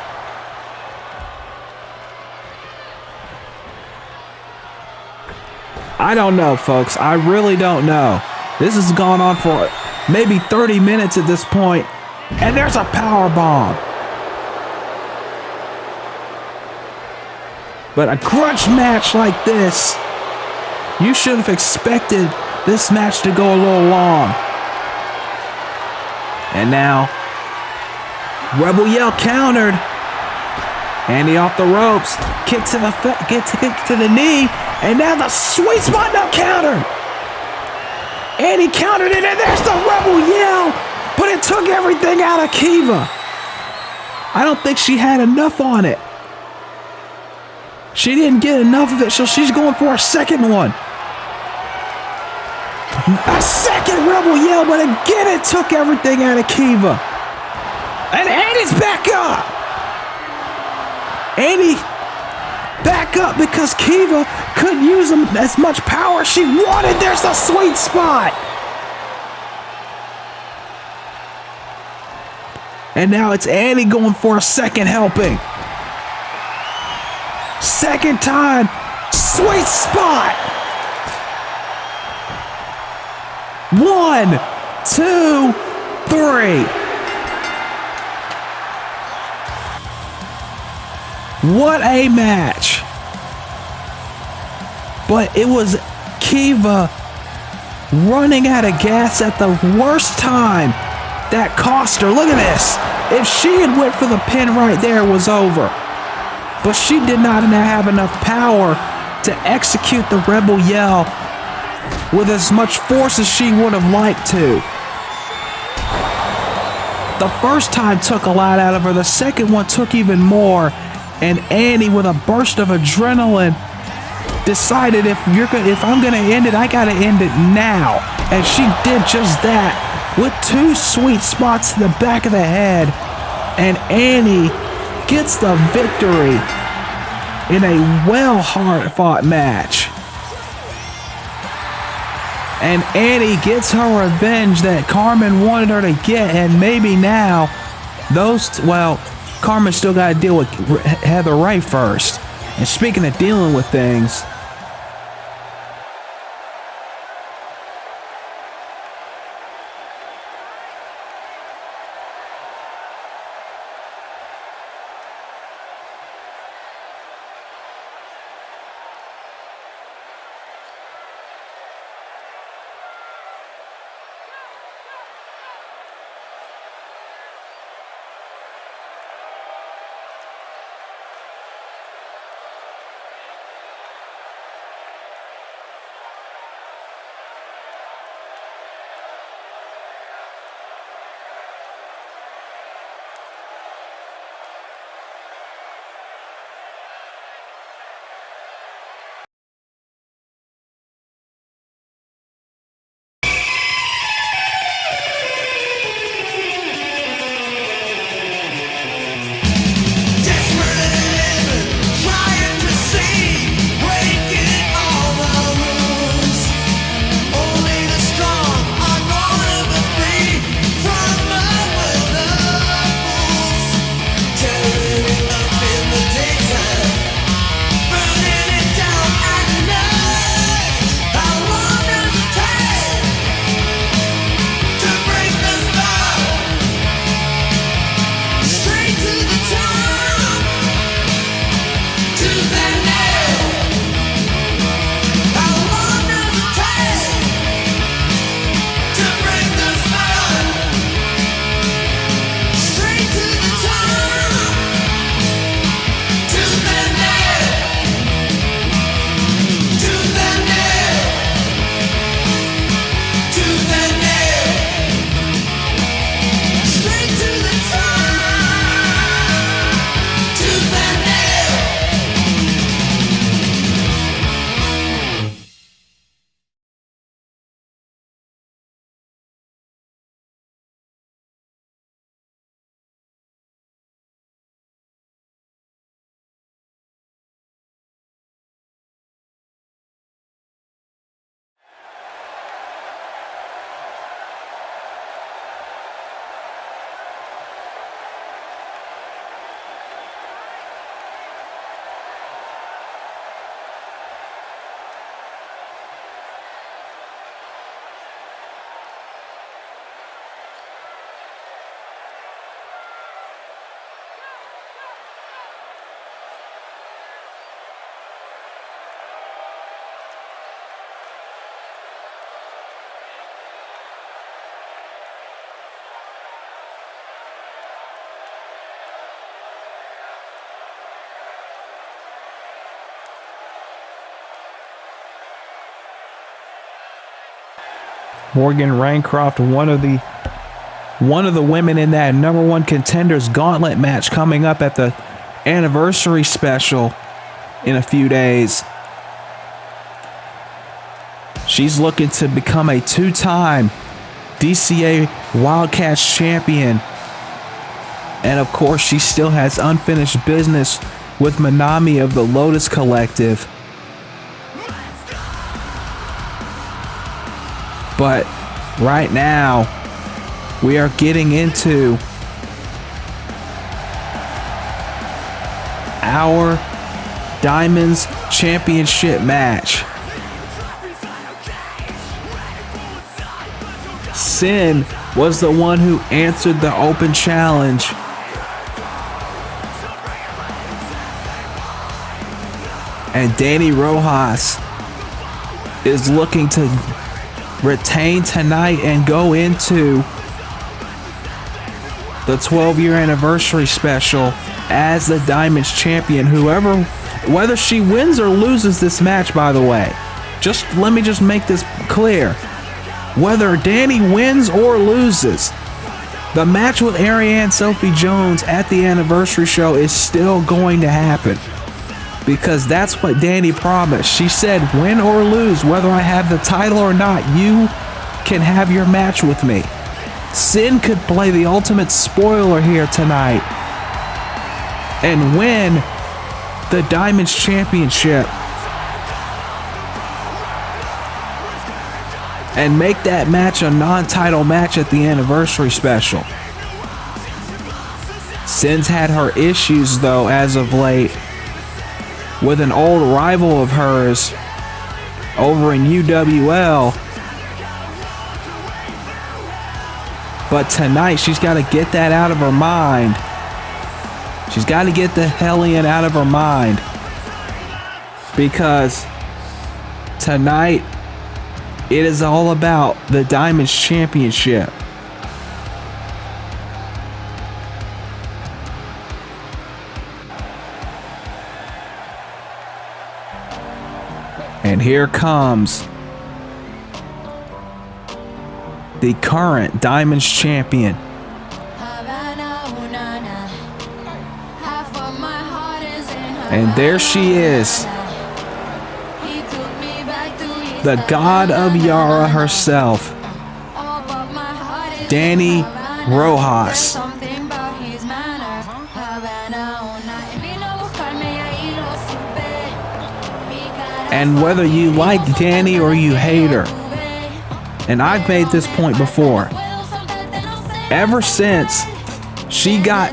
I don't know, folks. I really don't know. This has gone on for maybe 30 minutes at this point. And there's a power bomb. But a grudge match like this, you should have expected this match to go a little long. And now, Rebel Yell countered. Annie off the ropes. Kick to the knee. And now the sweet spot now countered. Annie countered it, and there's the Rebel Yell, but it took everything out of Kieva. I don't think she had enough on it. She didn't get enough of it, so she's going for a second one. A second Rebel Yell, but again it took everything out of Kieva. And Annie's back up. Annie back up because Kieva couldn't use as much power as she wanted. There's the sweet spot. And now it's Annie going for a second helping. Second time, sweet spot. 1, 2, 3. What a match. But it was Kieva running out of gas at the worst time that cost her. Look at this. If she had went for the pin right there, it was over. But she did not have enough power to execute the Rebel Yell with as much force as she would have liked to. The first time took a lot out of her. The second one took even more. And Annie, with a burst of adrenaline, decided if I'm gonna end it, I gotta end it now. And she did just that with 2 sweet spots to the back of the head. And Annie gets the victory in a hard-fought match. And Annie gets her revenge that Carmen wanted her to get, and maybe now Carmen still got to deal with Heather Ray first. And speaking of dealing with things, Morgan Raincroft, one of the women in that #1 contenders gauntlet match coming up at the anniversary special in a few days. She's looking to become a 2-time DCA Wildcats champion. And of course, she still has unfinished business with Manami of the Lotus Collective. But right now, we are getting into our Diamonds Championship match. Sin was the one who answered the open challenge. And Dani Rojas is looking to retain tonight and go into the 12-year anniversary special as the Diamonds champion. Whether she wins or loses this match, by the way, let me make this clear. Whether Dani wins or loses, the match with Ariane Sophie Jones at the anniversary show is still going to happen. Because that's what Dani promised. She said, win or lose, whether I have the title or not, you can have your match with me. Sin could play the ultimate spoiler here tonight and win the Diamonds Championship and make that match a non-title match at the anniversary special. Sin's had her issues, though, as of late, with an old rival of hers over in UWL. But tonight, she's got to get that out of her mind. She's got to get the Hellion out of her mind. Because tonight, it is all about the Diamonds Championship. And here comes the current Diamonds champion. And there she is. The God of Yara herself, Dani Rojas. And whether you like Dani or you hate her, and I've made this point before, ever since she got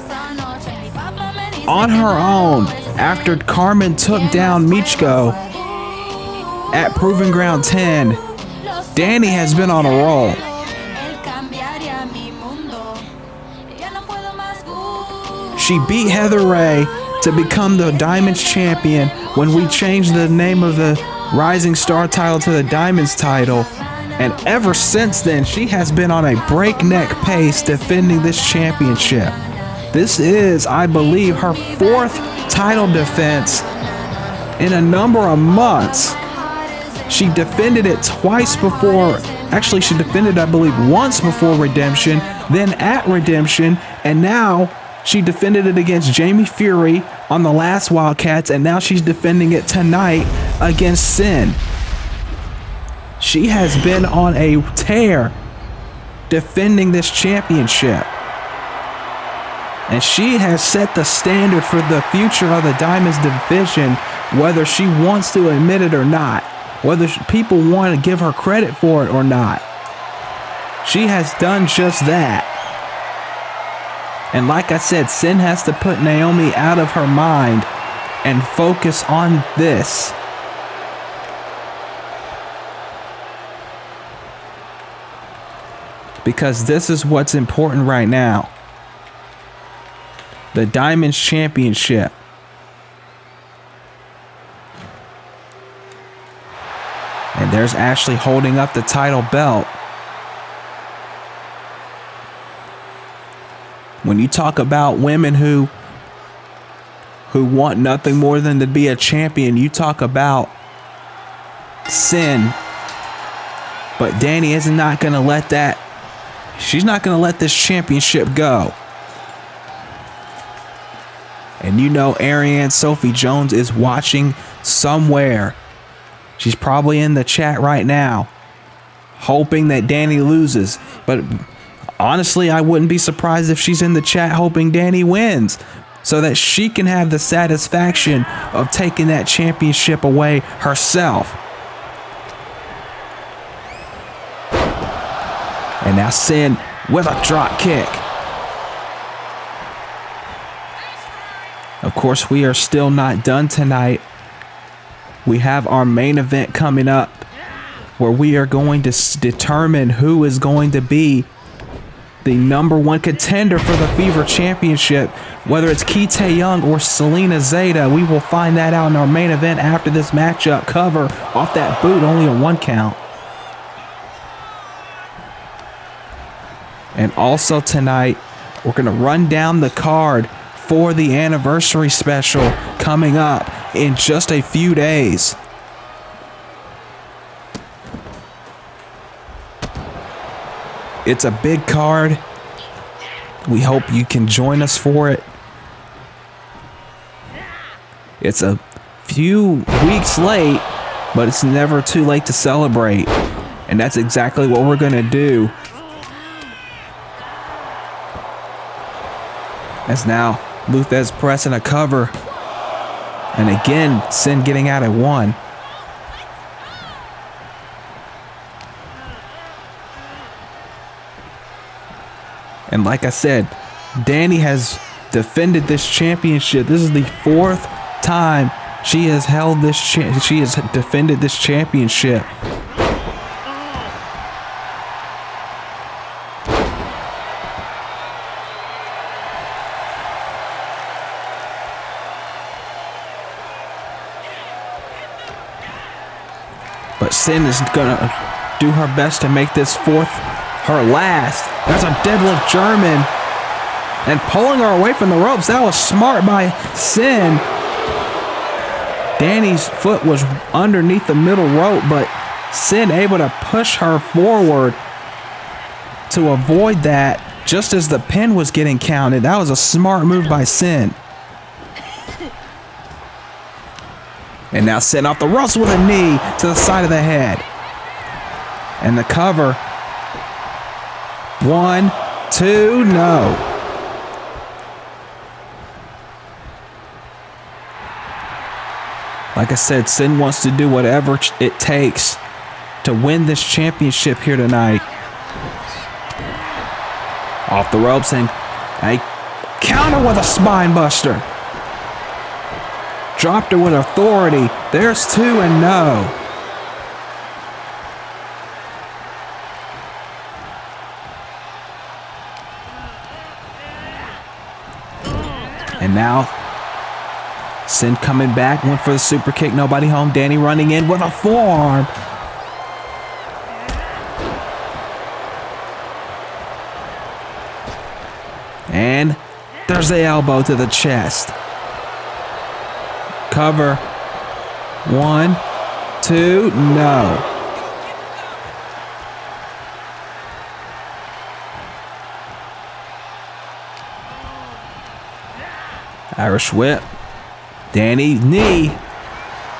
on her own after Carmen took down Michiko at Proving Ground 10, Dani has been on a roll. She beat Heather Ray to become the Diamonds champion when we changed the name of the Rising Star title to the Diamonds title. And ever since then, she has been on a breakneck pace defending this championship. This is, I believe, her 4th title defense in a number of months. She defended it twice before. Actually, she defended, I believe, once before Redemption, then at Redemption, and now she defended it against Jamie Fury on the last Wildcats, and now she's defending it tonight against Sin. She has been on a tear defending this championship. And she has set the standard for the future of the Diamonds division, whether she wants to admit it or not, whether people want to give her credit for it or not. She has done just that. And like I said, Sin has to put Naomi out of her mind and focus on this. Because this is what's important right now. The Diamonds Championship. And there's Ashley holding up the title belt. When you talk about women who want nothing more than to be a champion, you talk about Sin But Dani is not going to let that. She's not going to let this championship go. And you know Ariane Sophie Jones is watching somewhere. She's probably in the chat right now, hoping that Dani loses. But honestly, I wouldn't be surprised if she's in the chat hoping Dani wins, so that she can have the satisfaction of taking that championship away herself. And now Sin with a drop kick. Of course, we are still not done tonight. We have our main event coming up, where we are going to determine who is going to be the #1 contender for the Fever Championship. Whether it's Ki-Tae-Yung or Selena Zeda, we will find that out in our main event after this matchup. Cover off that boot, only a 1 count. And also tonight, we're going to run down the card for the anniversary special coming up in just a few days. It's a big card. We hope you can join us for it. It's a few weeks late, but it's never too late to celebrate. And that's exactly what we're going to do. As now Luthez pressing a cover. And again, Sin getting out at 1. And like I said, Dani has defended this championship. This is the 4th time she has held this. She has defended this championship. But Sin is gonna do her best to make this 4th her last. That's a deadlift German. And pulling her away from the ropes. That was smart by Sin. Dani's foot was underneath the middle rope, but Sin able to push her forward to avoid that just as the pin was getting counted. That was a smart move by Sin. And now Sin off the ropes with a knee to the side of the head. And the cover. 1, 2, no. Like I said, Sin wants to do whatever it takes to win this championship here tonight. Off the ropes and a counter with a spine buster. Dropped her with authority. There's 2 and no. And now Sin coming back, went for the super kick, nobody home. Dani running in with a forearm. And there's the elbow to the chest. Cover. 1, 2, no. Irish whip. Dani, knee.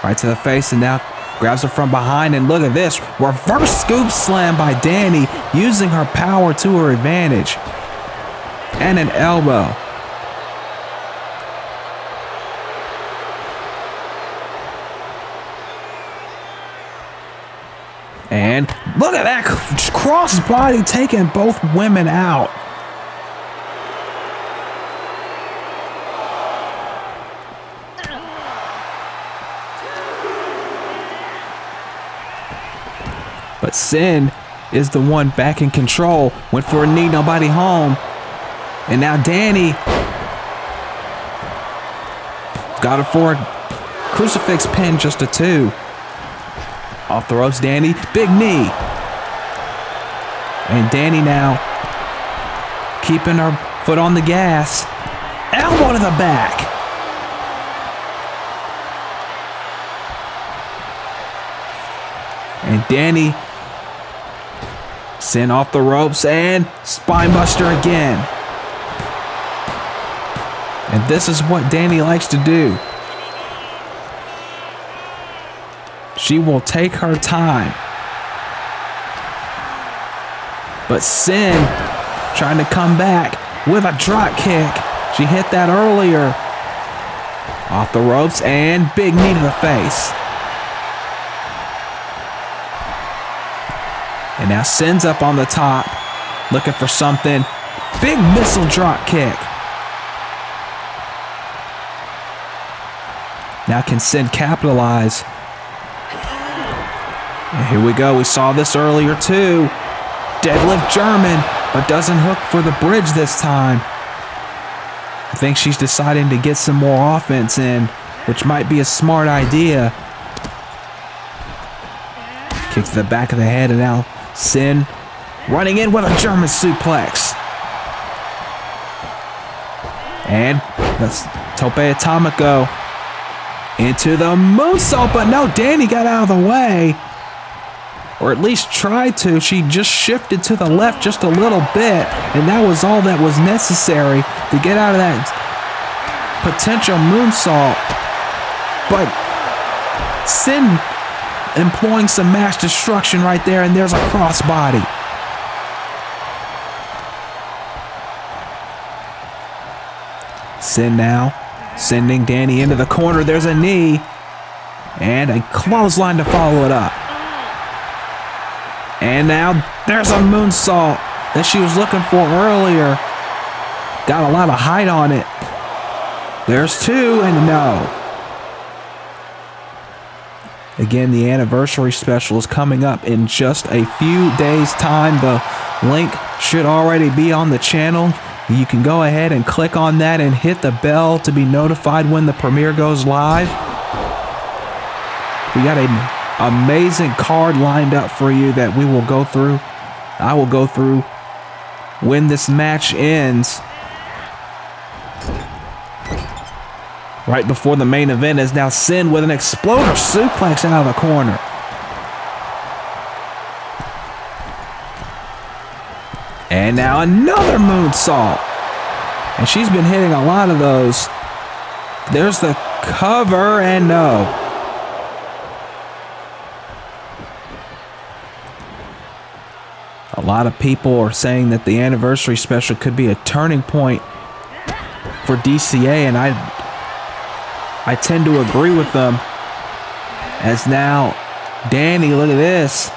Right to the face, and now grabs her from behind. And look at this. Reverse scoop slam by Dani, using her power to her advantage. And an elbow. And look at that cross body taking both women out. But Sin is the one back in control. Went for a knee, nobody home. And now Dani got her for a crucifix pin, just a 2. Off the ropes, Dani, big knee. And Dani now keeping her foot on the gas. Elbow to the back. And Dani Sin off the ropes and spinebuster again. And this is what Dani likes to do. She will take her time. But Sin trying to come back with a drop kick. She hit that earlier. Off the ropes and big knee to the face. And now Sin's up on the top, looking for something. Big missile drop kick. Now can Sin capitalize? And here we go. We saw this earlier too. Deadlift German, but doesn't hook for the bridge this time. I think she's deciding to get some more offense in, which might be a smart idea. Kick to the back of the head, and now Sin running in with a German suplex. And that's Tope Atomico into the moonsault, but no, Dani got out of the way. Or at least tried to. She just shifted to the left just a little bit, and that was all that was necessary to get out of that potential moonsault. But Sin employing some mass destruction right there, and there's a crossbody. Sin now sending Dani into the corner. There's a knee and a clothesline to follow it up. And now there's a moonsault that she was looking for earlier. Got a lot of height on it. There's two, and no. Again, the anniversary special is coming up in just a few days' time. The link should already be on the channel. You can go ahead and click on that and hit the bell to be notified when the premiere goes live. We got an amazing card lined up for you that we will go through. I will go through when this match ends. Right before the main event is now Sin with an exploder suplex out of the corner. And now another moonsault. And she's been hitting a lot of those. There's the cover, and no. A lot of people are saying that the anniversary special could be a turning point for DCA, and I tend to agree with them. As now Dani, look at this,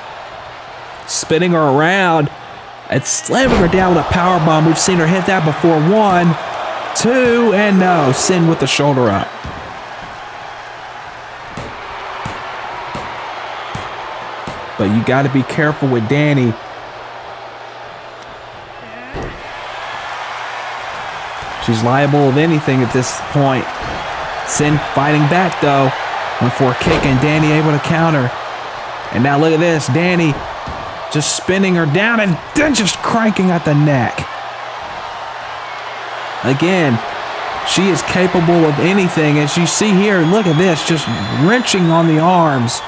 spinning her around and slamming her down with a powerbomb. We've seen her hit that before. 1, 2, and no. Sin with the shoulder up. But you got to be careful with Dani. She's liable of anything at this point. Sin fighting back though. Went for a kick, and Dani able to counter. And now look at this. Dani just spinning her down and then just cranking at the neck. Again, she is capable of anything. As you see here, look at this, just wrenching on the arms.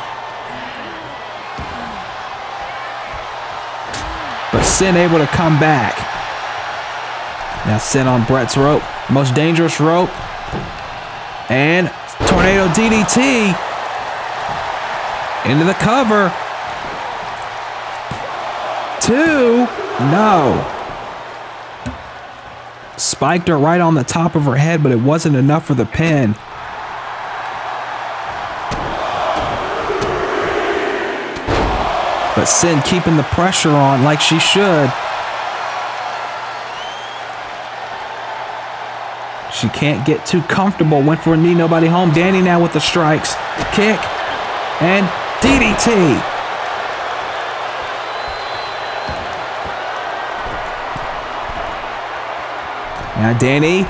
But Sin able to come back. Now Sin on Brett's rope, most dangerous rope. And tornado DDT into the cover. 2, no. Spiked her right on the top of her head, but it wasn't enough for the pin. But Sin keeping the pressure on like she should. She can't get too comfortable. Went for a knee, nobody home. Dani now with the strikes. Kick and DDT. Now Dani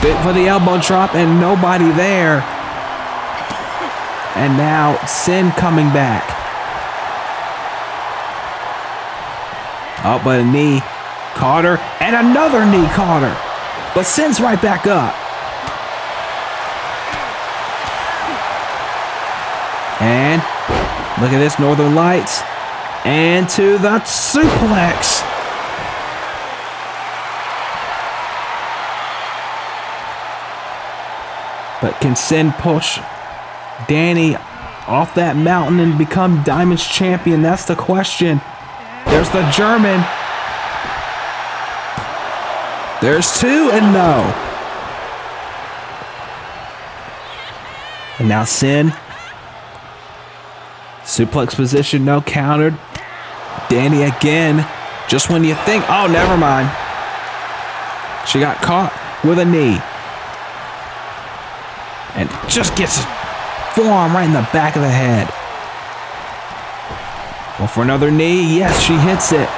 bit for the elbow drop and nobody there. And now Sin coming back. Oh, but a knee caught her, and another knee caught her. But Sin's right back up. And look at this, Northern Lights. And to the suplex. But can Sin push Dani off that mountain and become Diamond's champion? That's the question. There's the German. There's two and no. And now Sin. Suplex position, no, countered. Dani again. Just when you think, oh, never mind. She got caught with a knee. And just gets a forearm right in the back of the head. Well, for another knee, yes, she hits it.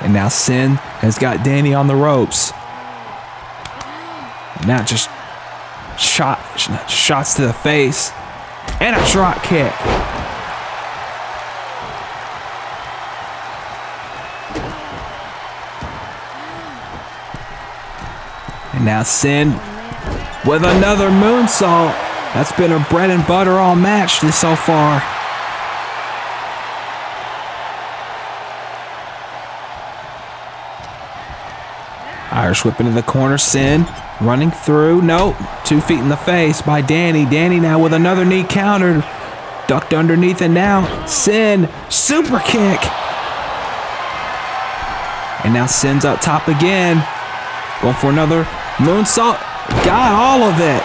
And now Sin has got Dani on the ropes. And now just shots to the face. And a drop kick. And now Sin with another moonsault. That's been her bread and butter all match so far. Irish whip into the corner. Sin running through. Nope. 2 feet in the face by Dani. Dani now with another knee countered. Ducked underneath, and now Sin super kick. And now Sin's up top again. Going for another moonsault. Got all of it.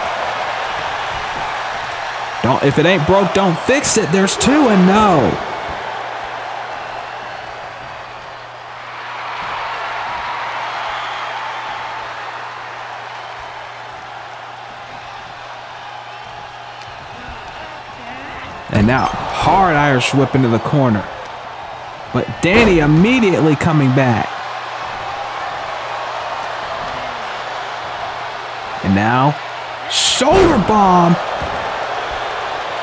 If it ain't broke, don't fix it. There's 2 and no. And now hard Irish whip into the corner. But Dani immediately coming back. And now shoulder bomb.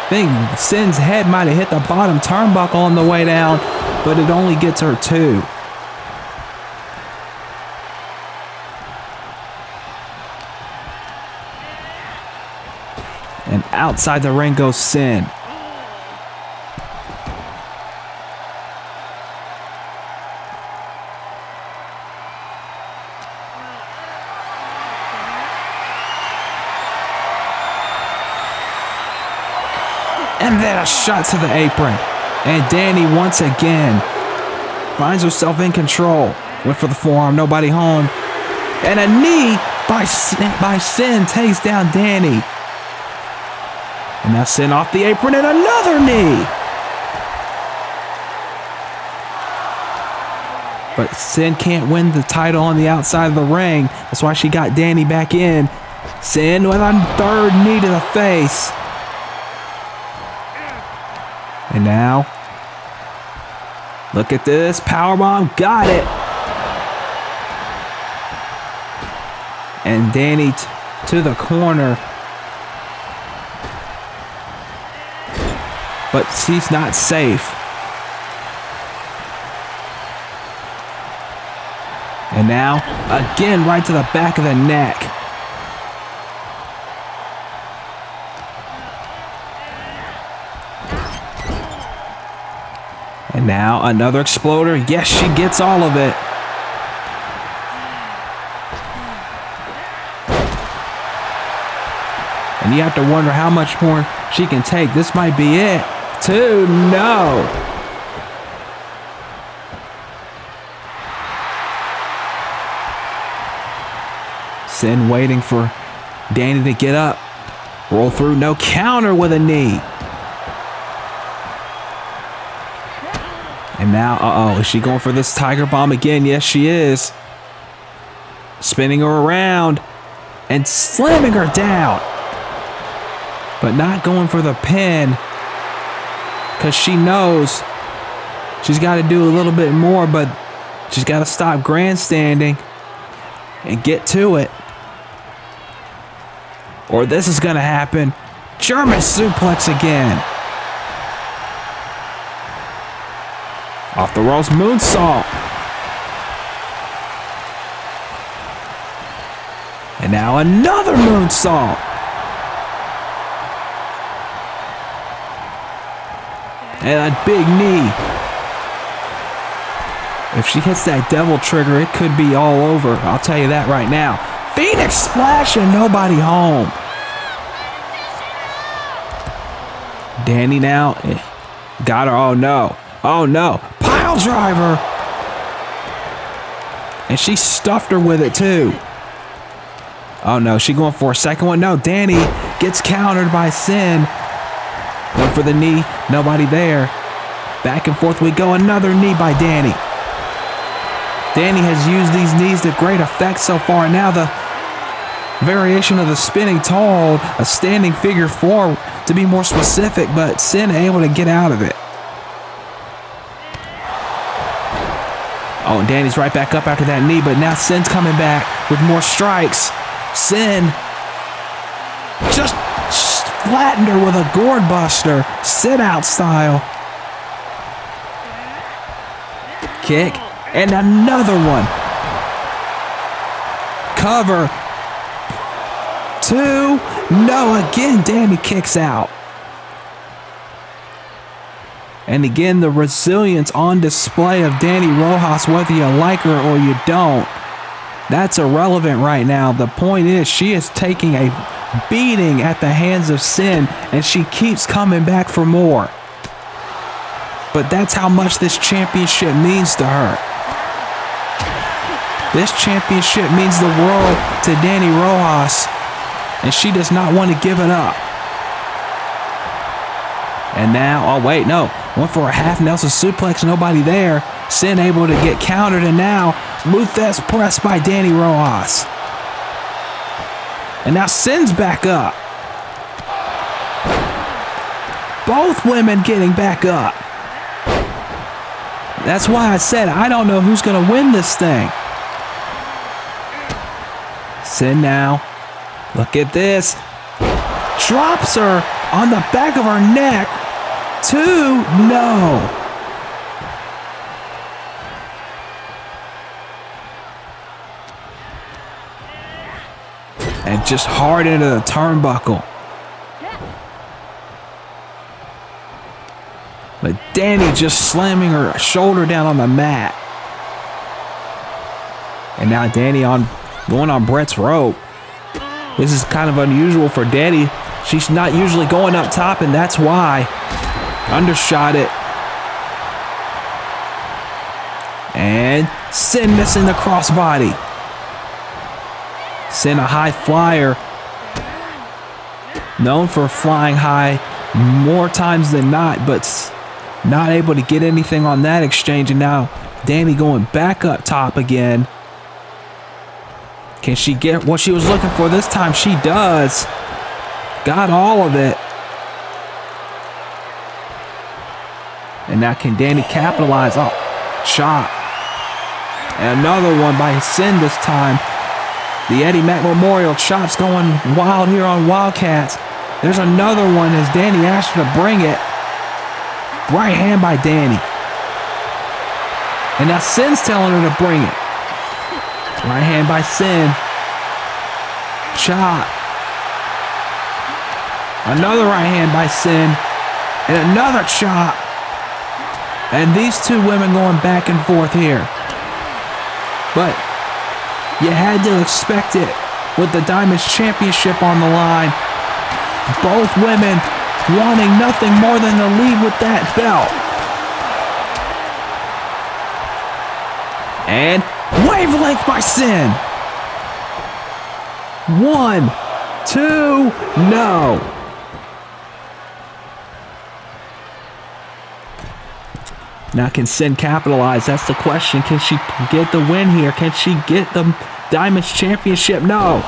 I think Sin's head might have hit the bottom turnbuckle on the way down, but it only gets her 2. And outside the ring goes Sin. And then a shot to the apron. And Dani once again finds herself in control. Went for the forearm, nobody home. And a knee by Sin takes down Dani. And now Sin off the apron and another knee. But Sin can't win the title on the outside of the ring. That's why she got Dani back in. Sin with a 3rd knee to the face. And now, look at this. Powerbomb, got it. And Dani to the corner. But she's not safe. And now, again, right to the back of the neck. And now another exploder. Yes, she gets all of it. And you have to wonder how much more she can take. This might be it. 2, no. Sin waiting for Dani to get up. Roll through, no, counter with a knee. And now, is she going for this tiger bomb again? Yes, she is. Spinning her around and slamming her down. But not going for the pin because she knows she's got to do a little bit more, but she's got to stop grandstanding and get to it. Or this is going to happen. German suplex again. Off the ropes, moonsault. And now another moonsault. And a big knee. If she hits that devil trigger, it could be all over. I'll tell you that right now. Phoenix splash and nobody home. Dani now. Got her. Oh, no. Oh, no. Pile driver. And she stuffed her with it, too. Oh, no. She going for a second one. No, Dani gets countered by Sin. Went for the knee. Nobody there. Back and forth we go. Another knee by Dani. Dani has used these knees to great effect so far. Now the variation of the spinning tall, a standing figure four to be more specific, but Sin able to get out of it. Oh, and Dani's right back up after that knee, but now Sin's coming back with more strikes. Sin just flattened her with a gourd buster, sit out style. Kick, and another one. Cover. 2. No, again, Dani kicks out. And again, the resilience on display of Dani Rojas, whether you like her or you don't. That's irrelevant right now. The point is, she is taking a beating at the hands of Sin, and she keeps coming back for more. But that's how much this championship means to her. This championship means the world to Dani Rojas, and she does not want to give it up. And now, oh wait, no. Went for a half Nelson suplex, nobody there. Sin able to get countered, and now Luthes pressed by Dani Rojas. And now Sin's back up. Both women getting back up. That's why I said I don't know who's going to win this thing. Sin now. Look at this. Drops her on the back of her neck. 2. No. And just hard into the turnbuckle. But Dani just slamming her shoulder down on the mat. And now Dani going on Brett's rope. This is kind of unusual for Dani. She's not usually going up top, and that's why. Undershot it. And Sin missing the crossbody. Sin a high flyer. Known for flying high more times than not, but not able to get anything on that exchange. And now Dani going back up top again. Can she get what she was looking for this time? She does. Got all of it. And now can Dani capitalize? Oh, chop. And another one by Sin this time. The Eddie Mack Memorial chops going wild here on Wildcats. There's another one as Dani asked her to bring it. Right hand by Dani. And now Sin's telling her to bring it. Right hand by Sin. Chop. Another right hand by Sin. And another chop. And these two women going back and forth here. But you had to expect it with the Diamonds Championship on the line. Both women wanting nothing more than to leave with that belt. And wavelength by Sin. 1, 2, no. Now can Sin capitalize? That's the question. Can she get the win here? Can she get the Diamonds Championship? No.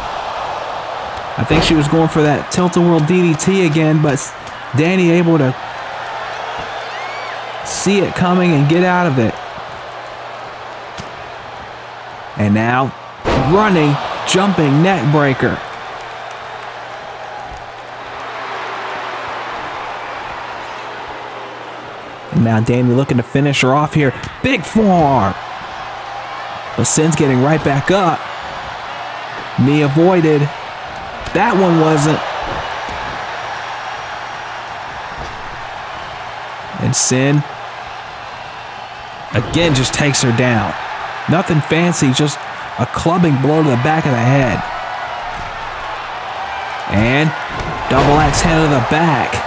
I think she was going for that Tilt-A-Whirl DDT again, but Dani able to see it coming and get out of it. And now running, jumping neck breaker. And now Dani looking to finish her off here. Big forearm. But Sin's getting right back up. Knee avoided. That one wasn't. And Sin again just takes her down. Nothing fancy, just a clubbing blow to the back of the head. And double axe handle to the back.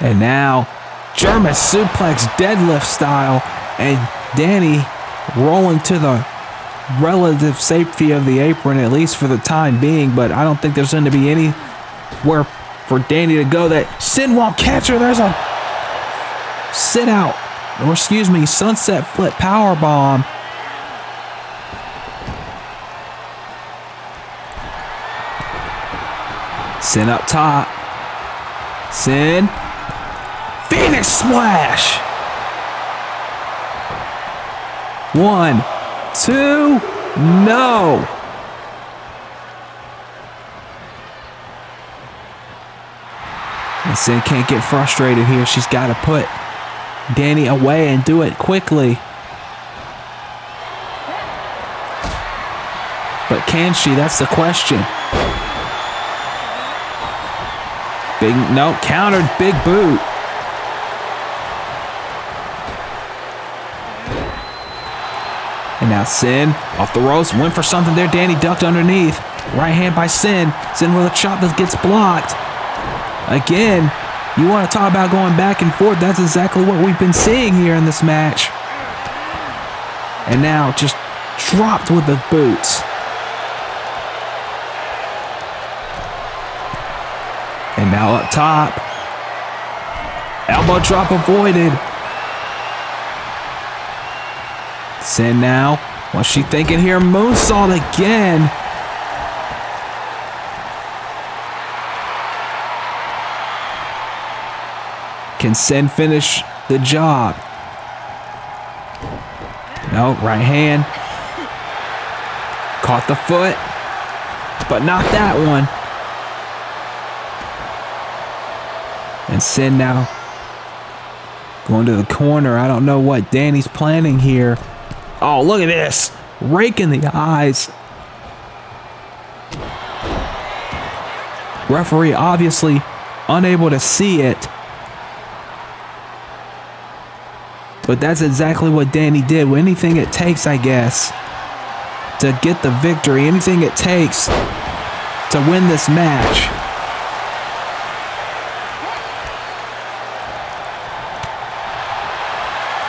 And now German suplex deadlift style, and Dani rolling to the relative safety of the apron, at least for the time being, but I don't think there's going to be anywhere for Dani to go that Sin won't catch her. There's a sit out, or excuse me, sunset flip power bomb. Sin up top. Sin. Phoenix splash. 1, 2, no. And Sin can't get frustrated here. She's got to put Dani away and do it quickly. But can she? That's the question. Big, no, countered, big boot. And now Sin off the ropes, went for something there. Dani ducked underneath. Right hand by Sin. Sin with a chop that gets blocked. Again, you want to talk about going back and forth. That's exactly what we've been seeing here in this match. And now just dropped with the boots. And now up top. Elbow drop avoided. Sin now. What's she thinking here? Moonsault again. Can Sin finish the job? No, right hand. Caught the foot, but not that one. And Sin now going to the corner. I don't know what Dani's planning here. Oh, look at this. Rake in the eyes. Referee obviously unable to see it. But that's exactly what Dani did. Anything it takes, I guess, to get the victory. Anything it takes to win this match.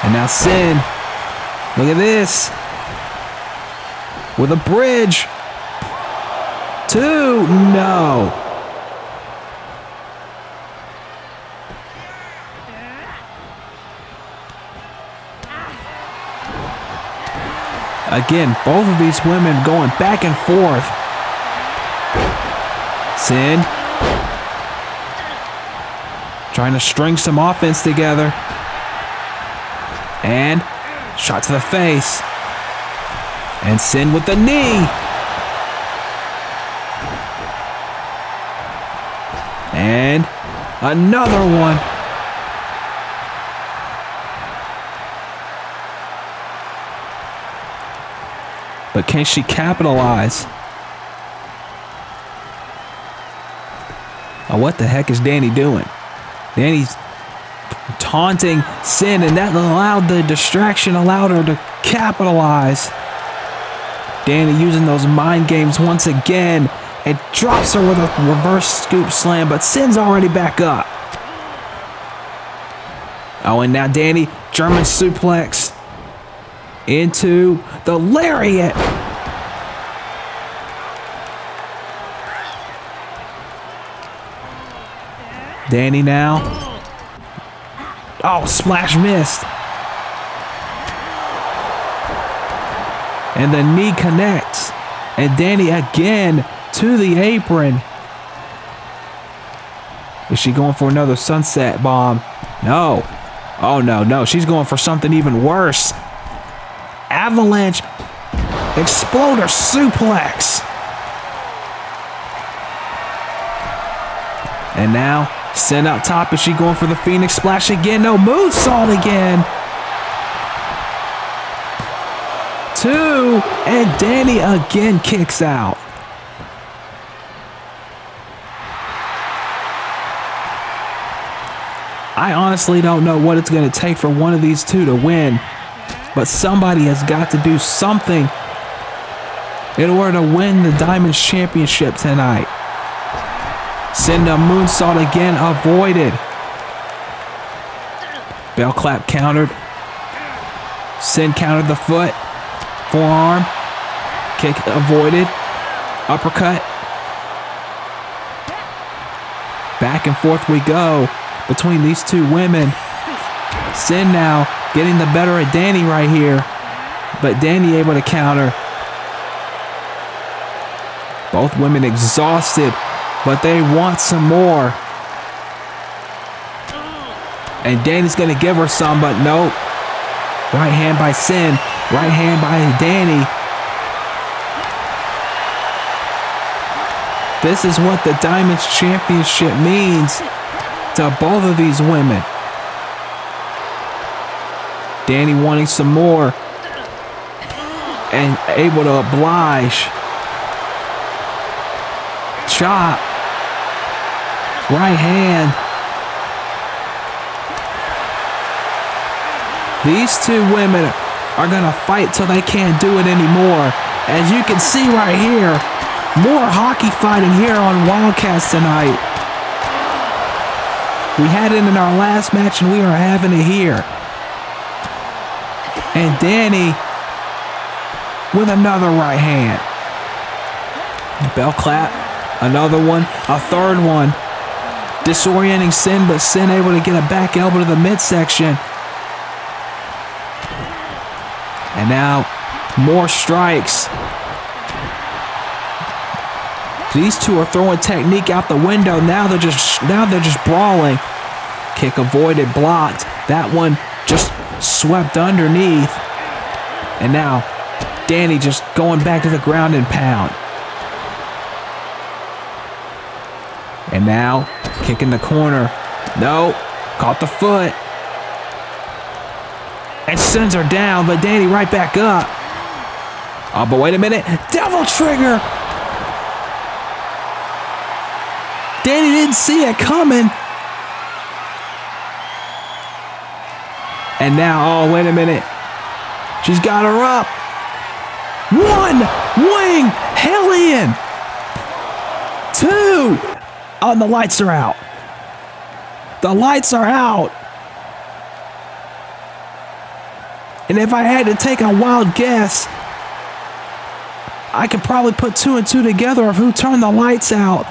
And now Sin, look at this. With a bridge. 2, no. Again, both of these women going back and forth. Sin trying to string some offense together. And shot to the face. And Sin with the knee. And another one. But can she capitalize? Oh, what the heck is Dani doing? Dani's taunting Sin, and that allowed the distraction, allowed her to capitalize. Dani using those mind games once again. It drops her with a reverse scoop slam, but Sin's already back up. Oh, and now Dani, German suplex into the lariat. Dani now. Oh, splash missed. And the knee connects. And Dani again to the apron. Is she going for another sunset bomb? No. Oh, no. She's going for something even worse. Avalanche exploder suplex. And now Sin up top. Is she going for the Phoenix splash again? No, moonsault again. 2, and Dani again kicks out. I honestly don't know what it's going to take for one of these two to win, but somebody has got to do something in order to win the Diamonds Championship tonight. Senda moonsault again, avoided. Bell clap countered. Sin countered the foot. Forearm. Kick avoided. Uppercut. Back and forth we go between these two women. Sin now getting the better of Dani right here, but Dani able to counter. Both women exhausted, but they want some more. And Dani's gonna give her some, but nope. Right hand by Sin, right hand by Dani. This is what the Diamonds Championship means to both of these women. Dani wanting some more and able to oblige. Chop. Right hand. These two women are going to fight till they can't do it anymore. As you can see right here, more hockey fighting here on Wildcats tonight. We had it in our last match and we are having it here. And Dani with another right hand. Bell clap, another one, a third one. Disorienting Sin, but Sin able to get a back elbow to the midsection. And now more strikes. These two are throwing technique out the window. Now they're just brawling. Kick avoided, blocked. That one just swept underneath. And now Dani just going back to the ground and pound. And now kick in the corner. No, caught the foot. And sends her down, but Dani right back up. Oh, but wait a minute. Devil trigger. Dani didn't see it coming. And now, oh, wait a minute. She's got her up. One wing Hellion. Two. Oh, the lights are out. The lights are out. And if I had to take a wild guess, I could probably put 2 and 2 together of who turned the lights out.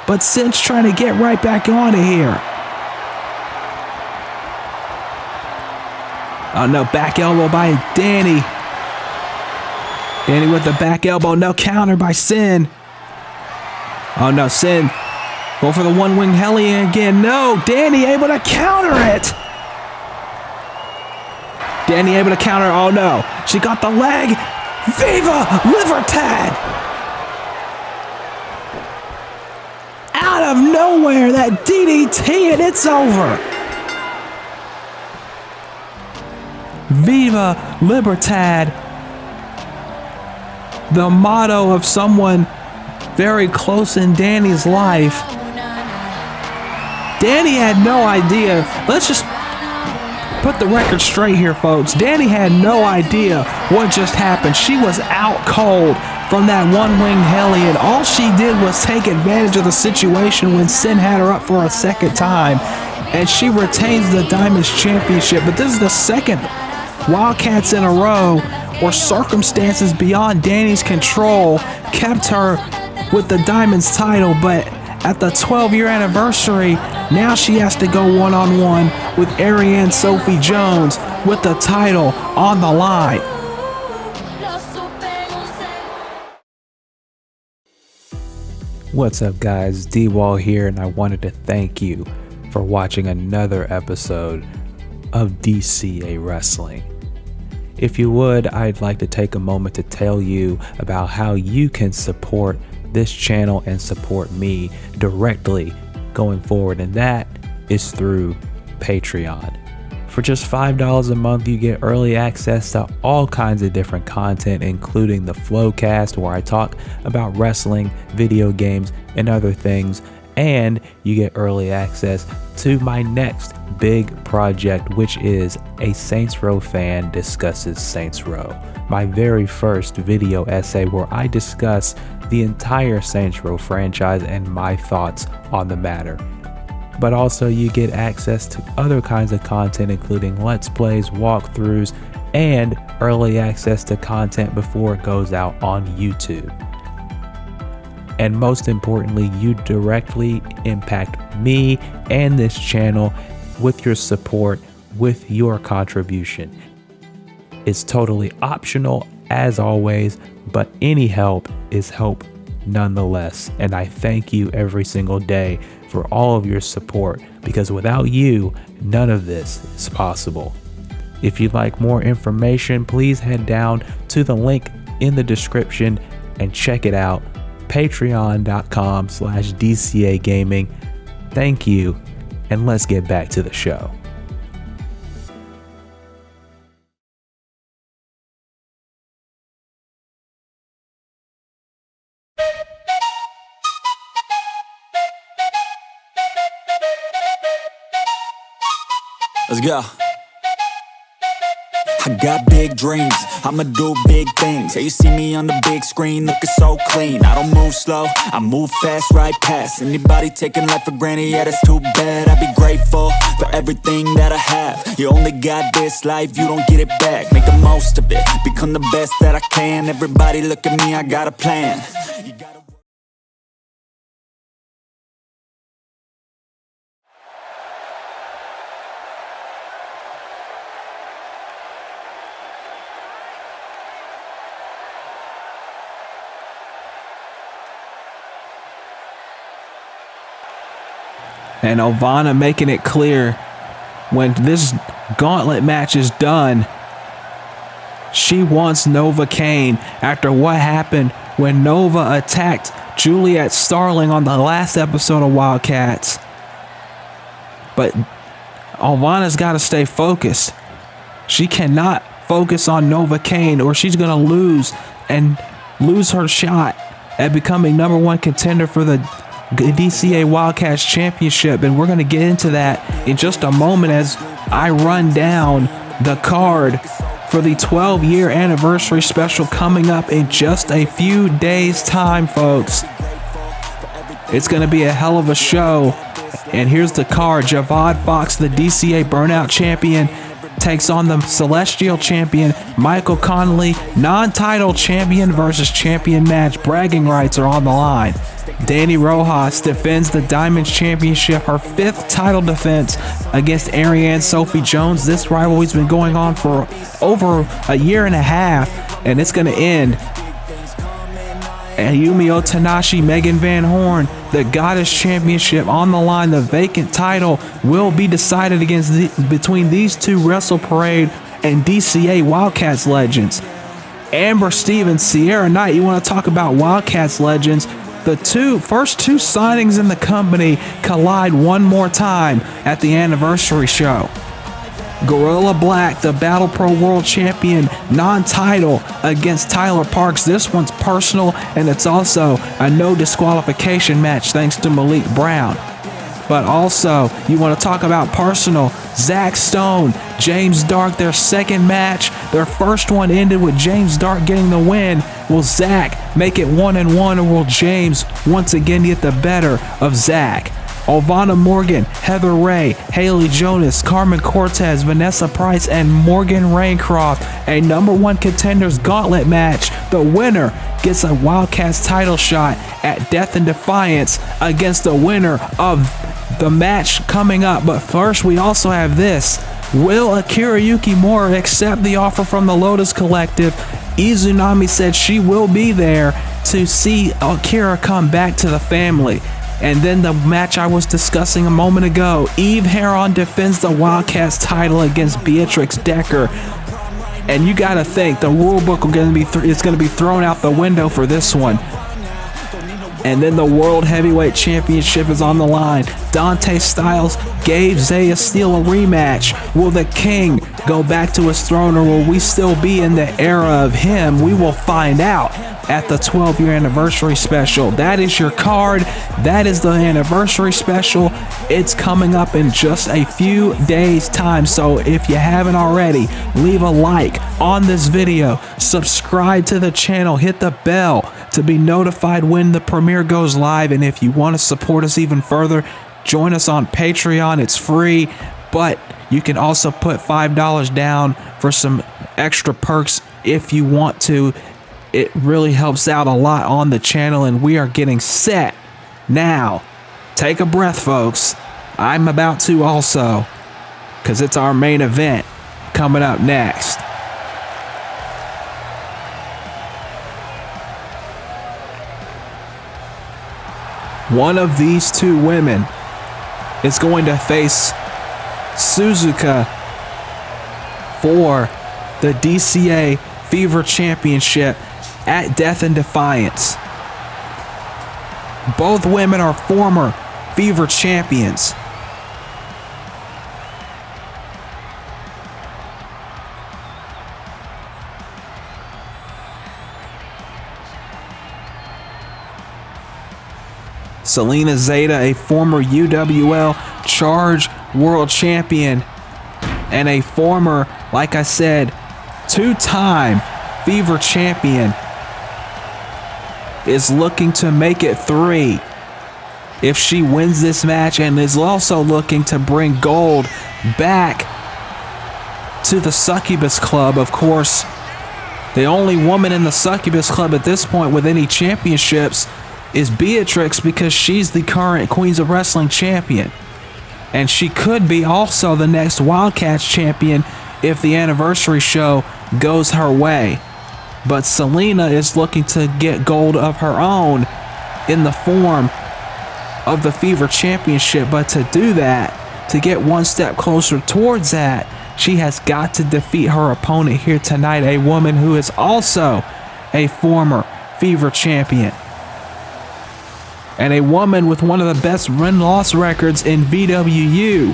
But Sin's trying to get right back on it here. Oh no, back elbow by Dani. Dani with the back elbow, no counter by Sin. Oh no, Sin. Go for the one-wing Hellion again. No, Dani able to counter it. Dani able to counter. Oh no, she got the leg. Viva Libertad! Out of nowhere, that DDT, and it's over. Viva Libertad. The motto of someone very close in Dani's life. Dani had no idea. Let's just put the record straight here, folks. Dani had no idea what just happened. She was out cold from that one-wing Hellion. All she did was take advantage of the situation when Sin had her up for a second time, and she retains the Diamonds Championship. But this is the second Wildcats in a row where circumstances beyond Dani's control kept her with the Diamonds title. But at the 12-year anniversary, now she has to go one-on-one with Ariane Sophie Jones with the title on the line. What's up, guys? D-Wall here, and I wanted to thank you for watching another episode of DCA Wrestling. If you would, I'd like to take a moment to tell you about how you can support this channel and support me directly going forward, and that is through Patreon. For just $5 a month, you get early access to all kinds of different content, including the Flowcast, where I talk about wrestling, video games, and other things. and you get early access to my next big project, which is a Saints Row fan discusses Saints Row, my very first video essay where I discuss the entire Saints Row franchise and my thoughts on the matter. But also you get access to other kinds of content, including Let's Plays, walkthroughs, and early access to content before it goes out on YouTube. And most importantly, you directly impact me and this channel with your support, with your contribution. It's totally optional as always, but any help is help nonetheless. And I thank you every single day for all of your support, because without you, none of this is possible. If you'd like more information, please head down to the link in the description and check it out. Patreon.com/DCA Gaming. Thank you, and let's get back to the show. Let's go. I got big dreams, I'ma do big things. Yeah, you see me on the big screen looking so clean. I don't move slow, I move fast, right past anybody taking life for granted. Yeah, that's too bad. I'd be grateful for everything that I have. You only got this life, you don't get it back. Make the most of it, become the best that I can. Everybody look at me, I got a plan. You gotta And Ovana making it clear when this gauntlet match is done, she wants Novocaine after what happened when Nova attacked Juliet Starling on the last episode of Wildcats. But Ovana's got to stay focused. She cannot focus on Novocaine or she's going to lose her shot at becoming #1 contender for the DCA Wildcats Championship, and we're going to get into that in just a moment as I run down the card for the 12-year anniversary special coming up in just a few days' time, folks. It's going to be a hell of a show, and here's the card. Javad Fox, the DCA Burnout Champion, takes on the Celestial Champion Michael Connolly. Non-title champion versus champion match. Bragging rights are on the line. Dani Rojas defends the Diamonds Championship, her 5th title defense against Ariane Sophie Jones. This rivalry's been going on for over a year and a half, and it's going to end. And Yumi Otanashi, Megan Van Horn, the Goddess Championship on the line. The vacant title will be decided between these two Wrestle Parade and DCA Wildcats legends. Amber Stevens, Sierra Knight. You want to talk about Wildcats legends? The first two signings in the company collide one more time at the anniversary show. Gorilla Black, the Battle Pro World Champion, non-title against Tyler Parks. This one's personal, and it's also a no disqualification match thanks to Malik Brown. But also, you want to talk about personal, Zach Stone, James Dark, their second match. Their first one ended with James Dark getting the win. Will Zach make it 1-1, or will James once again get the better of Zach? Ovana Morgan, Heather Ray, Haley Jonas, Carmen Cortez, Vanessa Price, and Morgan Raincroft. A #1 contenders gauntlet match. The winner gets a Wildcats title shot at Death and Defiance against the winner of the match coming up. But first, we also have this. Will Akira Yukimura accept the offer from the Lotus Collective? Izunami said she will be there to see Akira come back to the family. And then the match I was discussing a moment ago, Eve Heron defends the Wildcats title against Beatrix Decker. And you gotta think the rule book is gonna be thrown out the window for this one. And then the World Heavyweight Championship is on the line. Dante Styles gave Zaya Steele a rematch. Will the King go back to his throne, or will we still be in the era of him? We will find out at the 12-year anniversary special. That is your card. That is the anniversary special. It's coming up in just a few days' time. So if you haven't already, leave a like on this video, subscribe to the channel, hit the bell to be notified when the premiere goes live. And if you want to support us even further, join us on Patreon. It's free, but you can also put $5 down for some extra perks if you want to. It really helps out a lot on the channel, and we are getting set now. Take a breath, folks. I'm about to also, because it's our main event coming up next. One of these two women is going to face Suzuka for the DCA Fever Championship at Death and Defiance. Both women are former Fever champions. Selena Zeda, a former UWL Charge World Champion and a former, like I said, two-time Fever champion, is looking to make it 3 if she wins this match, and is also looking to bring gold back to the Succubus Club. Of course, the only woman in the Succubus Club at this point with any championships is Beatrix, because she's the current Queens of Wrestling champion, and she could be also the next Wildcats champion if the anniversary show goes her way. But Selena is looking to get gold of her own in the form of the Fever Championship. But to do that, to get one step closer towards that, she has got to defeat her opponent here tonight, a woman who is also a former Fever champion, and a woman with one of the best win-loss records in VWU.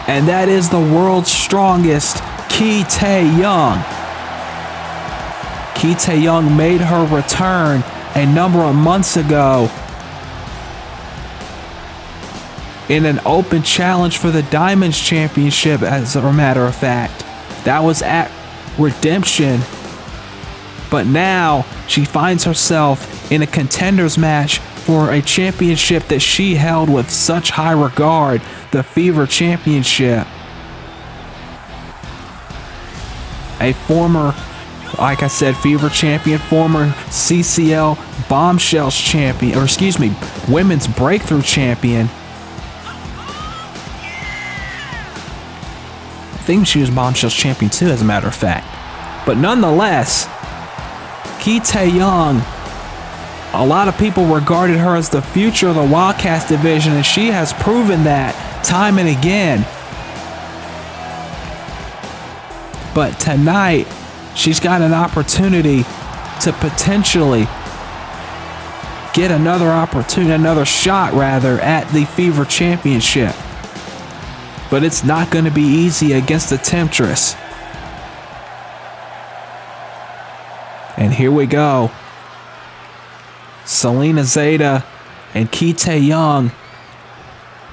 And that is the world's strongest Ki-Tae-Yung. Ki-Tae-Yung made her return a number of months ago in an open challenge for the Diamonds Championship, as a matter of fact. That was at Redemption. But now she finds herself in a contenders match for a championship that she held with such high regard, the Fever Championship. A former, like I said, Fever champion, former CCL Bombshells champion, or excuse me, Women's Breakthrough champion. I think she was Bombshells champion too, as a matter of fact. But nonetheless, Ki-Tae-Yung, a lot of people regarded her as the future of the Wildcats division, and she has proven that time and again. But tonight, she's got an opportunity to potentially get another opportunity, another shot rather, at the Fever Championship. But it's not going to be easy against the Temptress. And here we go. Selena Zeda and Ki-Tae-Yung.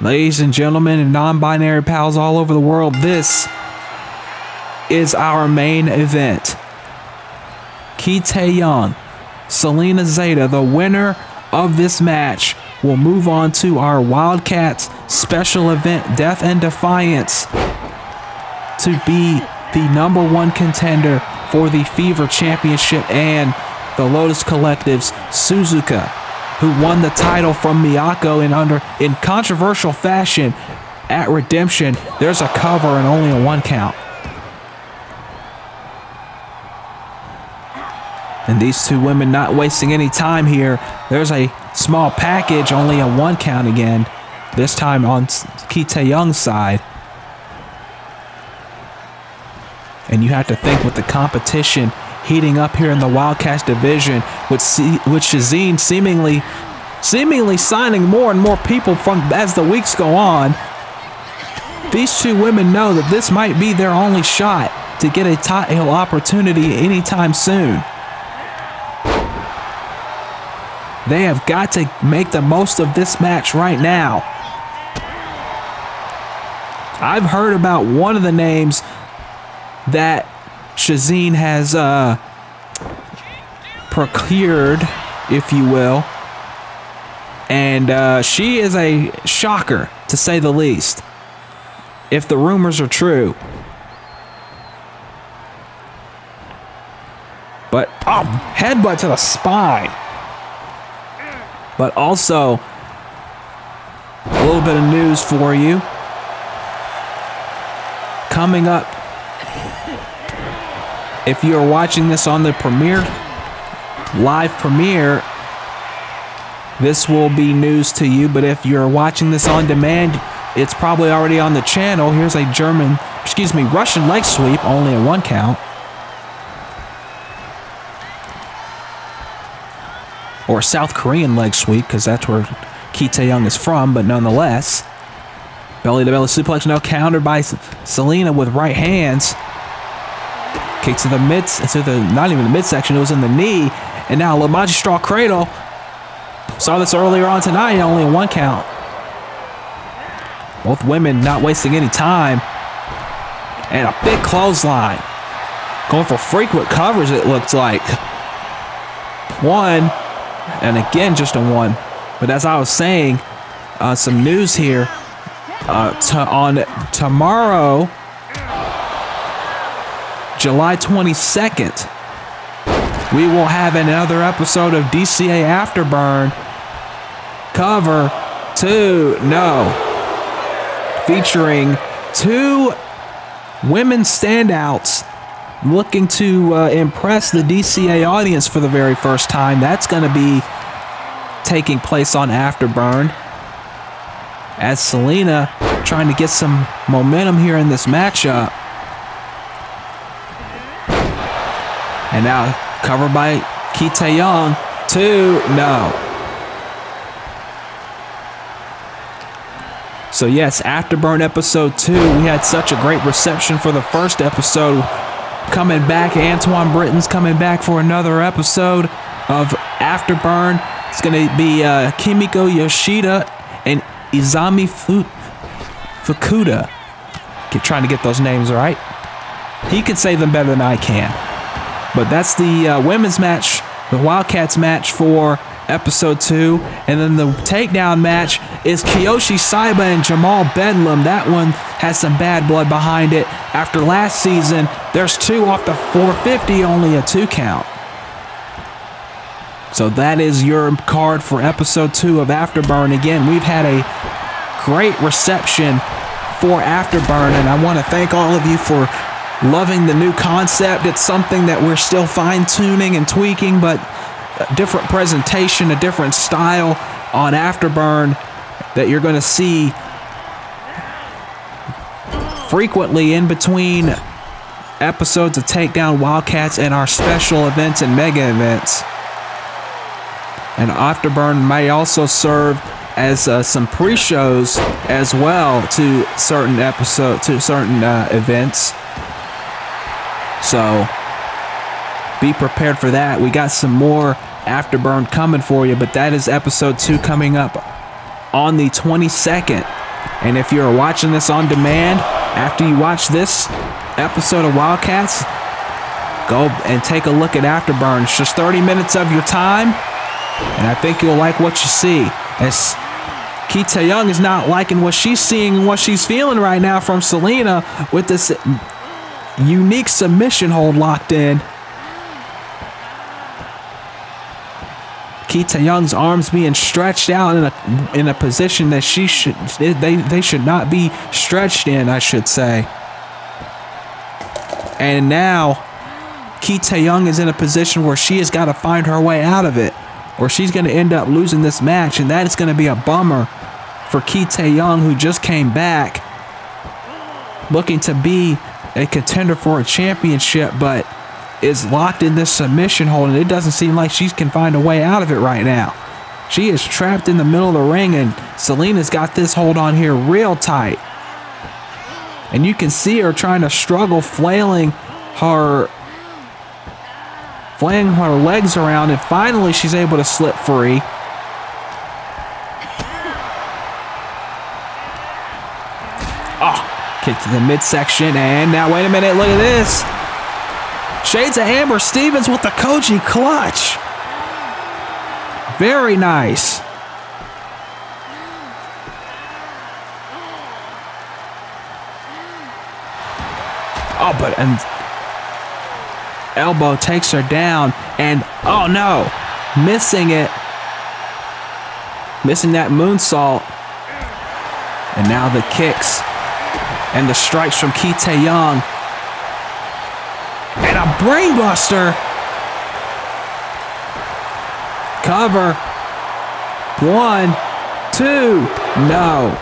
Ladies and gentlemen and non-binary pals all over the world, this is our main event. Ki-Tae-Yung, Selena Zeda, the winner of this match, will move on to our Wildcats special event, Death and Defiance, to be the #1 contender for the Fever Championship, and the Lotus Collective's Suzuka, who won the title from Miyako in controversial fashion at Redemption. There's a cover and only a 1 count. And these two women not wasting any time here. There's a small package, only a 1 count again, this time on Ki-Tae-Young's side. And you have to think, with the competition heating up here in the Wildcats division, with Shazeen seemingly signing more and more people from as the weeks go on. these two women know that this might be their only shot to get a title opportunity anytime soon. They have got to make the most of this match right now. I've heard about one of the names that Shazeen has procured, if you will. And she is a shocker, to say the least, if the rumors are true. But, headbutt to the spine. But also, a little bit of news for you. Coming up, if you're watching this on the live premiere, this will be news to you. But if you're watching this on demand, it's probably already on the channel. Here's a Russian leg sweep, only a 1 count. Or South Korean leg sweep, because that's where Ki-Tae-Yung is from, but nonetheless. Belly-to-belly suplex, now countered by Selena with right hands. Kick to the not even the midsection, it was in the knee. And now Lamaji straw cradle. Saw this earlier on tonight, only a 1 count. Both women not wasting any time. And a big clothesline. Going for frequent covers, it looked like. 1. And again, just a 1. But as I was saying, some news here. On tomorrow, July 22nd, we will have another episode of DCA Afterburn Cover 2. No. Featuring 2 women standouts looking to impress the DCA audience for the very first time. That's going to be taking place on Afterburn, as Selena trying to get some momentum here in this matchup. And now covered by Ki-Tae-Yung. 2. No. So yes, Afterburn episode 2. We had such a great reception for the first episode. Coming back, Antoine Britton's coming back for another episode of Afterburn. It's going to be Kimiko Yoshida and Izami Fukuda. Keep trying to get those names right. He can say them better than I can. But that's the women's match, the Wildcats match for episode 2. And then the takedown match is Kiyoshi Saiba and Jamal Bedlam. That one has some bad blood behind it. After last season, there's 2 off the 450, only a 2 count. So that is your card for episode 2 of Afterburn. Again, we've had a great reception for Afterburn, and I want to thank all of you for loving the new concept. It's something that we're still fine-tuning and tweaking, but a different presentation, a different style on Afterburn that you're going to see frequently in between episodes of Takedown Wildcats and our special events and mega events. And Afterburn may also serve as some pre-shows as well to certain events. So be prepared for that. We got some more Afterburn coming for you, but that is episode 2 coming up on the 22nd. And if you're watching this on demand, after you watch this episode of Wildcats, go and take a look at Afterburn. It's just 30 minutes of your time, and I think you'll like what you see. As Ki-Tae-Yung is not liking what she's seeing and what she's feeling right now from Selena with this unique submission hold locked in. Ki-Tae-Young's arms being stretched out in a position that they should not be stretched in, I should say. And now Ki-Tae-Yung is in a position where she has got to find her way out of it, or she's going to end up losing this match, and that is going to be a bummer for Ki-Tae-Yung, who just came back looking to be a contender for a championship, but is locked in this submission hold, and it doesn't seem like she can find a way out of it right now. She is trapped in the middle of the ring, and Selena's got this hold on here real tight. And you can see her trying to struggle, flailing her legs around, and finally she's able to slip free. Oh, kick to the midsection, and now wait a minute, look at this. Shades of Amber Stevens with the Koji clutch. Very nice. Oh, but an elbow takes her down, and oh no, missing it. Missing that moonsault. And now the kicks and the strikes from Ki-Tae-Yung. And a brainbuster. Cover. 1, 2. No.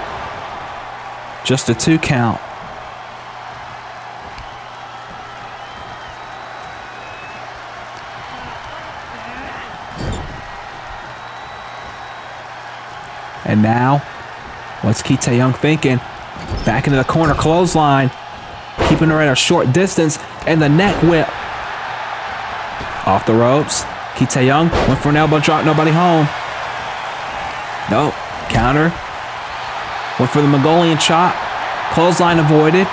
Just a 2 count. And now, what's Ki-Tae-Yung thinking? Back into the corner clothesline. Keeping her at a short distance. And the neck whip. Off the ropes. Ki-Tae-Yung went for an elbow drop. Nobody home. Nope. Counter. Went for the Mongolian chop. Clothesline avoided.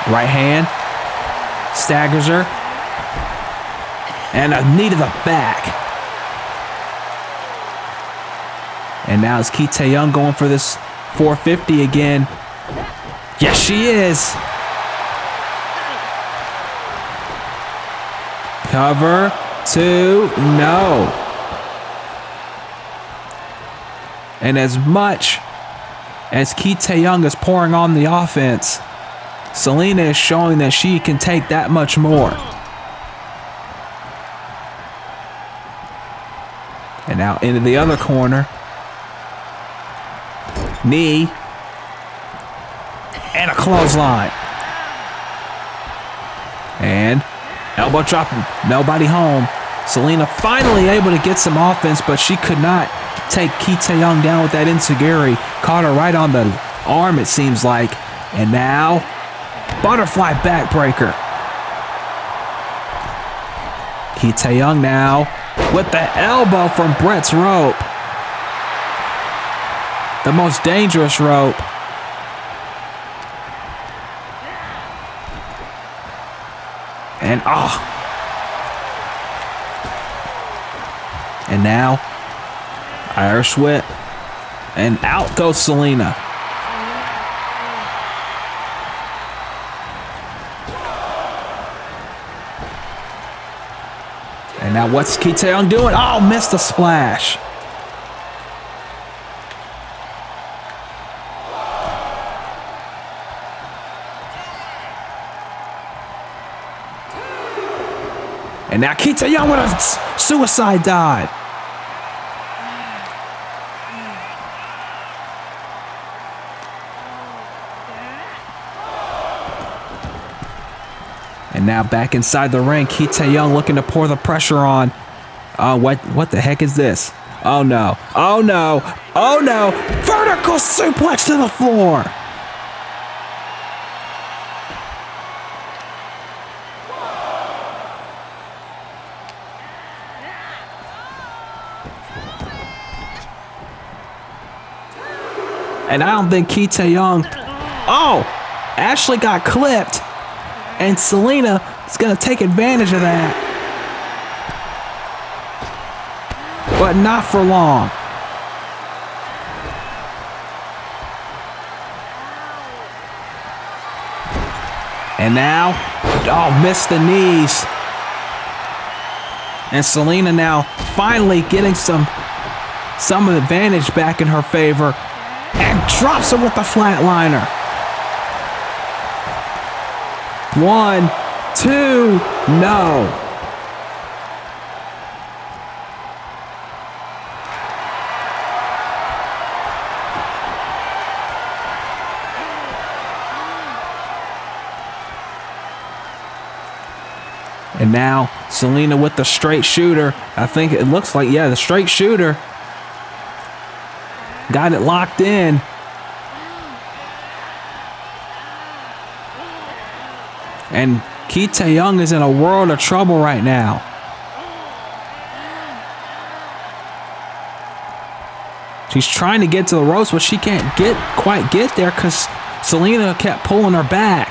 Right hand. Staggers her. And a knee to the back. And now it's Ki-Tae-Yung going for this 450 again. Yes, she is. Cover. 2. No. And as much as Ki-Tae-Yung is pouring on the offense, Selena is showing that she can take that much more. And now into the other corner. Knee. And a clothesline. And elbow drop. Nobody home. Selena finally able to get some offense, but she could not take Ki-Tae-Yung down with that enziguri. Caught her right on the arm, it seems like. And now, butterfly backbreaker. Ki-Tae-Yung now with the elbow from Brett's rope. The most dangerous rope. And And now, Irish whip. And out goes Selena. And now what's Ki-Tae-Yung doing? Oh, missed the splash. And now Ki-Tae-Yung with a suicide dive. And now back inside the ring, Ki-Tae-Yung looking to pour the pressure on. What the heck is this? Oh no. Oh no. Oh no. Vertical suplex to the floor. And I don't think Ki-Tae-Yung... Oh! Ashley got clipped. And Selena is going to take advantage of that. But not for long. And now... Oh, missed the knees. And Selena now finally getting some advantage back in her favor. And drops her with the flatliner. 1, 2, no. And now Selena with the straight shooter. I think it looks like, yeah, the straight shooter. Got it locked in. And Ki-Tae-Yung is in a world of trouble right now. She's trying to get to the ropes, but she can't quite get there because Selena kept pulling her back.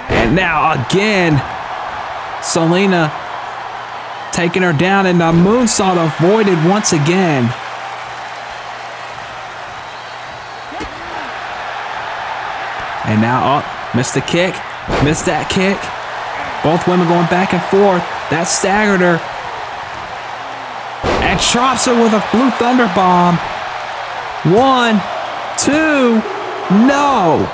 And now again, Selena taking her down, and the moonsault avoided once again. And now, missed the kick, missed that kick. Both women going back and forth. That staggered her. And drops her with a Blue Thunder Bomb. 1, 2, no.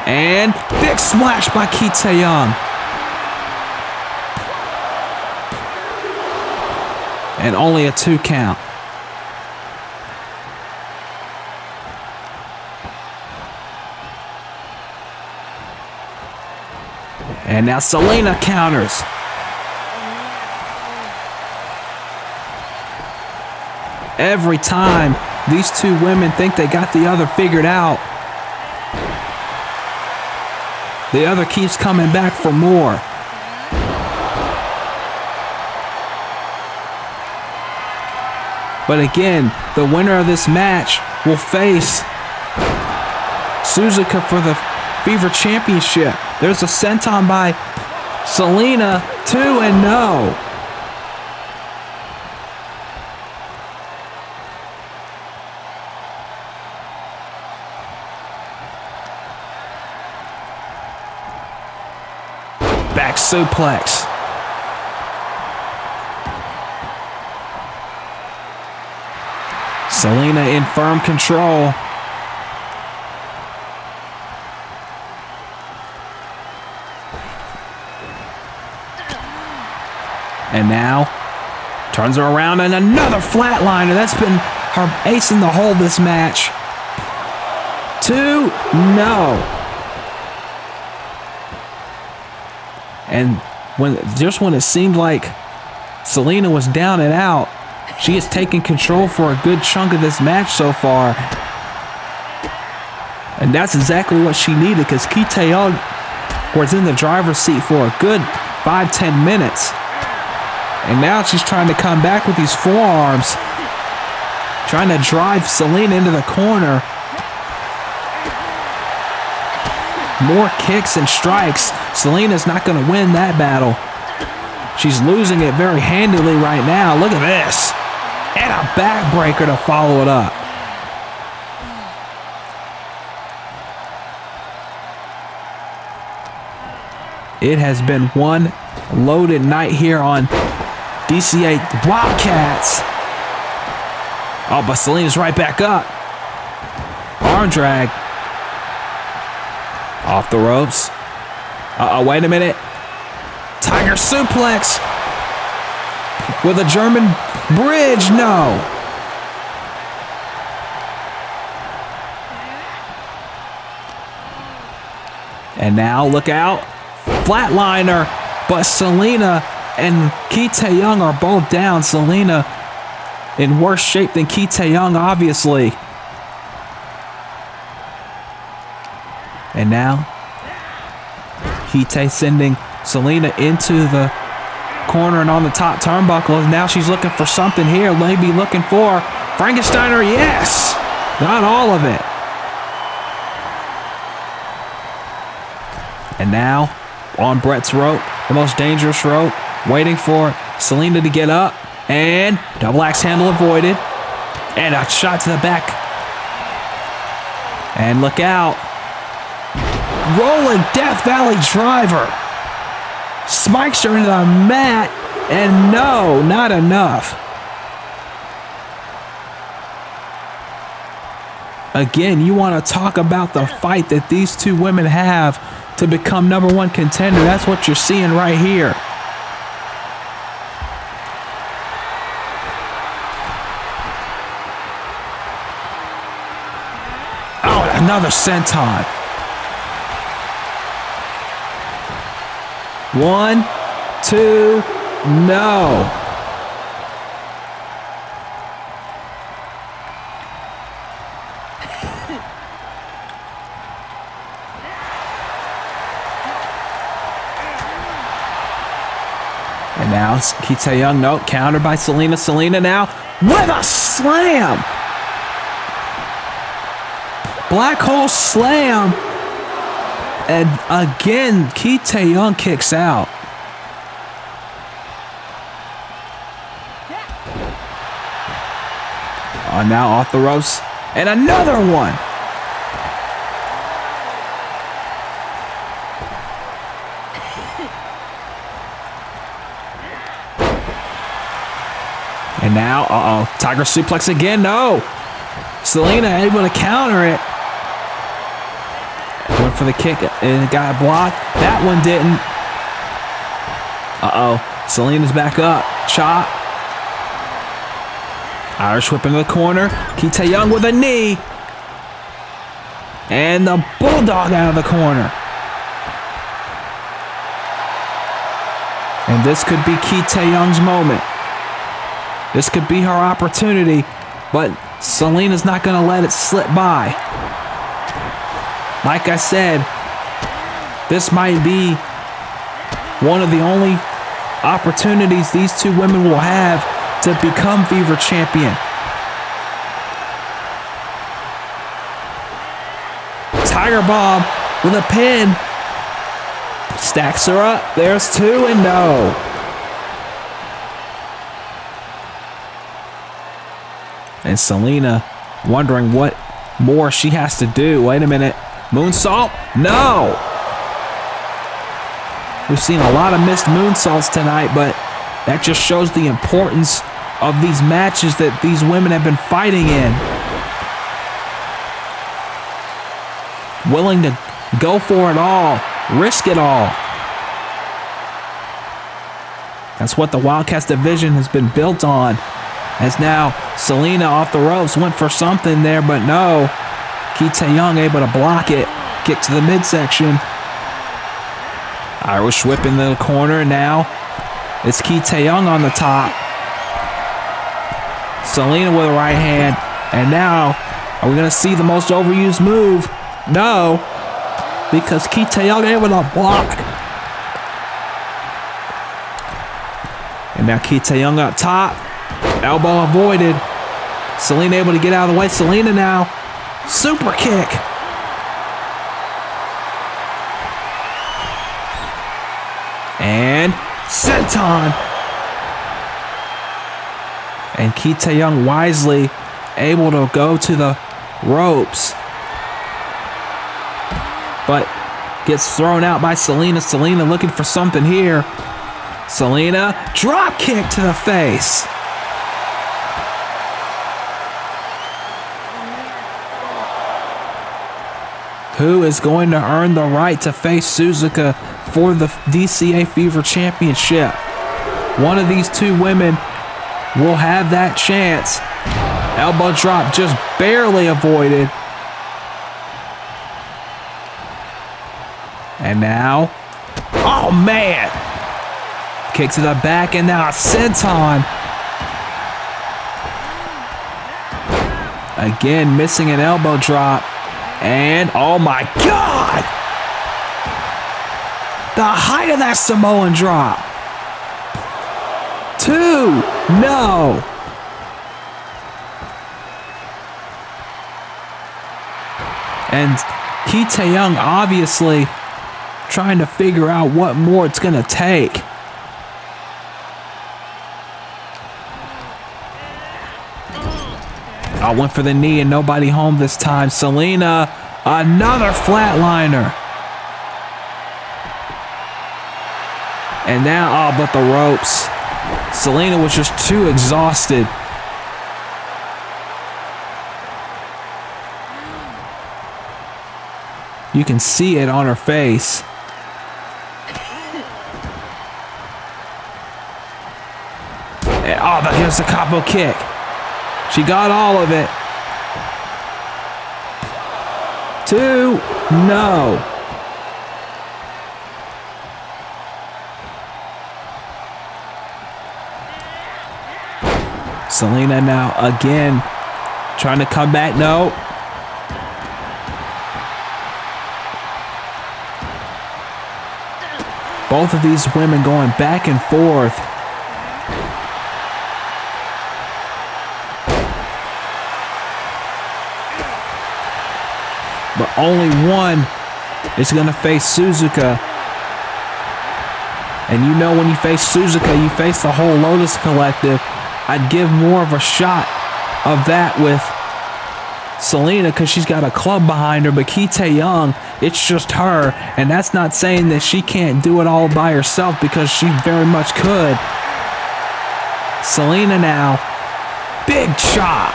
And big splash by Ki-Tae-Yung. And only a 2 count. And now Selena counters. Every time these two women think they got the other figured out, the other keeps coming back for more. But again, the winner of this match will face Suzuka for the Fever Championship. There's a senton by Selena, 2 and no. Back suplex. Selena in firm control. And now turns her around, and another flatliner. That's been her ace in the hole this match. 2, no. And when it seemed like Selena was down and out, she has taken control for a good chunk of this match so far. And that's exactly what she needed, because Ki-Tae-Yung was in the driver's seat for a good 5-10 minutes. And now she's trying to come back with these forearms, trying to drive Selena into the corner. More kicks and strikes. Selena's not going to win that battle. She's losing it very handily right now. Look at this. And a backbreaker to follow it up. It has been one loaded night here on DCA Wildcats. Oh, but Selena's right back up. Arm drag. Off the ropes. Uh-oh, wait a minute. Tiger suplex. With a German bridge, no. And now, look out. Flatliner, but Selena and Ki-Tae-Yung are both down. Selena in worse shape than Ki-Tae-Yung, obviously. And now, Ki-Tae sending Selena into the corner and on the top turnbuckle. And now she's looking for something here. Maybe looking for Frankensteiner. Yes! Not all of it. And now, on Brett's rope, the most dangerous rope, waiting for Selena to get up. And double axe handle avoided. And a shot to the back. And look out. Rolling Death Valley driver. Smikes her into the mat. And no, not enough. Again, you want to talk about the fight that these two women have to become #1 contender. That's what you're seeing right here. Oh, another senton. 1, 2, no. And now Ki-Tae-Yung, no, countered by Selena. Selena now with a slam. Black hole slam. And again, Ki-Tae-Yung kicks out. Oh, now off the ropes. And another one. And now, Tiger suplex again. No. Selena able to counter it. Went for the kick and it got blocked. That one didn't. Selena's back up. Chop. Irish whip into the corner. Ki-Tae-Yung with a knee. And the bulldog out of the corner. And this could be Ki-Tae-Young's moment. This could be her opportunity, but Selena's not going to let it slip by. Like I said, this might be one of the only opportunities these two women will have to become Fever champion. Tiger Bomb with a pin. Stacks her up. There's 2 and no. And Selena wondering what more she has to do. Wait a minute. Moonsault? No! We've seen a lot of missed moonsaults tonight, but that just shows the importance of these matches that these women have been fighting in. Willing to go for it all, risk it all. That's what the Wildcats division has been built on. As now Selena off the ropes went for something there, but no. Ki-Tae-Yung able to block it. Kick to the midsection. Irish whip in the corner. Now it's Ki-Tae-Yung on the top. Selena with a right hand. And now, are we going to see the most overused move? No. Because Ki-Tae-Yung able to block. And now Ki-Tae-Yung up top. Elbow avoided. Selena able to get out of the way. Selena now. Super kick. And senton. And Ki-Tae-Yung wisely able to go to the ropes. But gets thrown out by Selena. Selena looking for something here. Selena, drop kick to the face. Who is going to earn the right to face Suzuka for the DCA Fever Championship? One of these two women will have that chance. Elbow drop just barely avoided. And now, oh man! Kick to the back and now a senton. Again, missing an elbow drop. And oh my God! The height of that Samoan drop. 2, no. And Ki-Tae-Yung obviously trying to figure out what more it's gonna take. I went for the knee and nobody home this time. Selena, another flatliner. And now, but the ropes. Selena was just too exhausted. You can see it on her face. And, here's the capo kick. She got all of it. 2, no. Selena now again trying to come back. No. Both of these women going back and forth. But only one is going to face Suzuka. And you know when you face Suzuka, you face the whole Lotus Collective. I'd give more of a shot of that with Selena because she's got a club behind her, but Ki-Tae-Yung, it's just her. And that's not saying that she can't do it all by herself because she very much could. Selena now, big chop.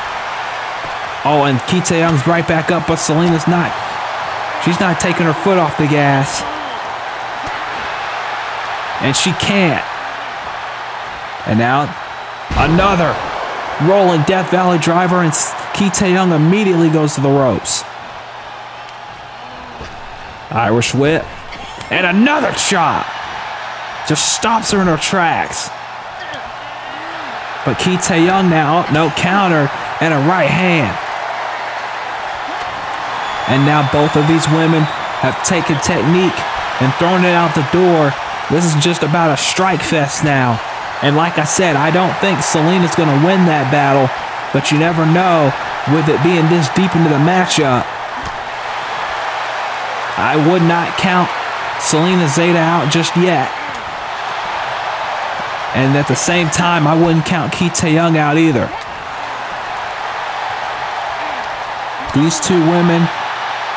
Oh, and Ki-Tae-Young's right back up, but Selena's not. She's not taking her foot off the gas. And she can't. And now another rolling Death Valley driver, and Ki-Tae-Yung immediately goes to the ropes. Irish whip. And another chop. Just stops her in her tracks. But Ki-Tae-Yung now, no counter, and a right hand. And now both of these women have taken technique and thrown it out the door. This is just about a strike fest now. And like I said, I don't think Selena's going to win that battle, but you never know with it being this deep into the matchup. I would not count Selena Zeda out just yet. And at the same time, I wouldn't count Ki-Tae-Yung out either. These two women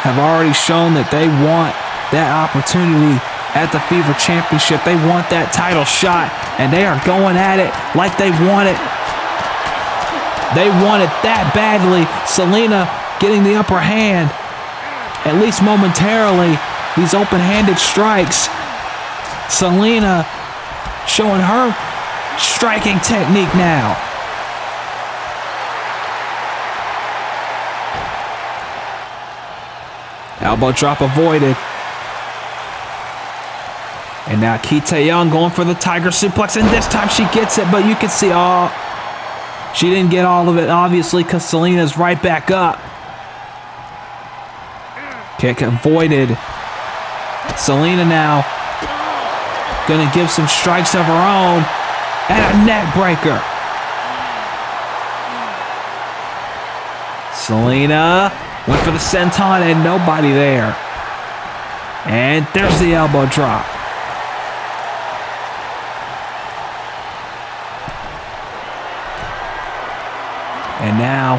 have already shown that they want that opportunity at the Fever Championship. They want that title shot, and they are going at it like they want it. They want it that badly. Selena getting the upper hand, at least momentarily. These open-handed strikes. Selena showing her striking technique now. Elbow drop avoided. And now Ki-Tae-Yung going for the tiger suplex, and this time she gets it, but you can see, oh, she didn't get all of it, obviously, because Selena's right back up. Kick avoided. Selena now gonna give some strikes of her own, and a neck breaker. Selena went for the senton, and nobody there. And there's the elbow drop. And now,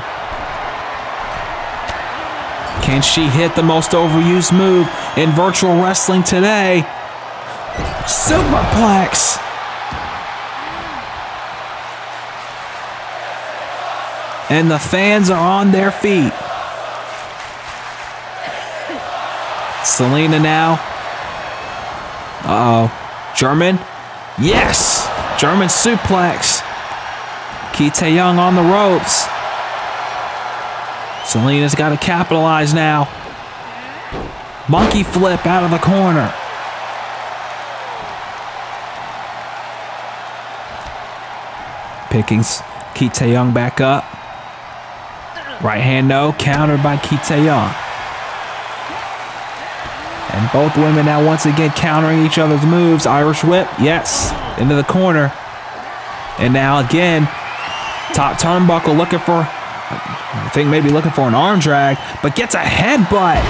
can she hit the most overused move in virtual wrestling today? Superplex! And the fans are on their feet. Selena now. Uh-oh. German? Yes! German suplex. Ki-Tae-Yung on the ropes. Selena's got to capitalize now. Monkey flip out of the corner. Picking Ki-Tae-Yung back up. Right hand no, countered by Ki-Tae-Yung. And both women now once again countering each other's moves. Irish whip, yes, into the corner. And now again, top turnbuckle looking for, I think maybe looking for an arm drag, but gets a headbutt.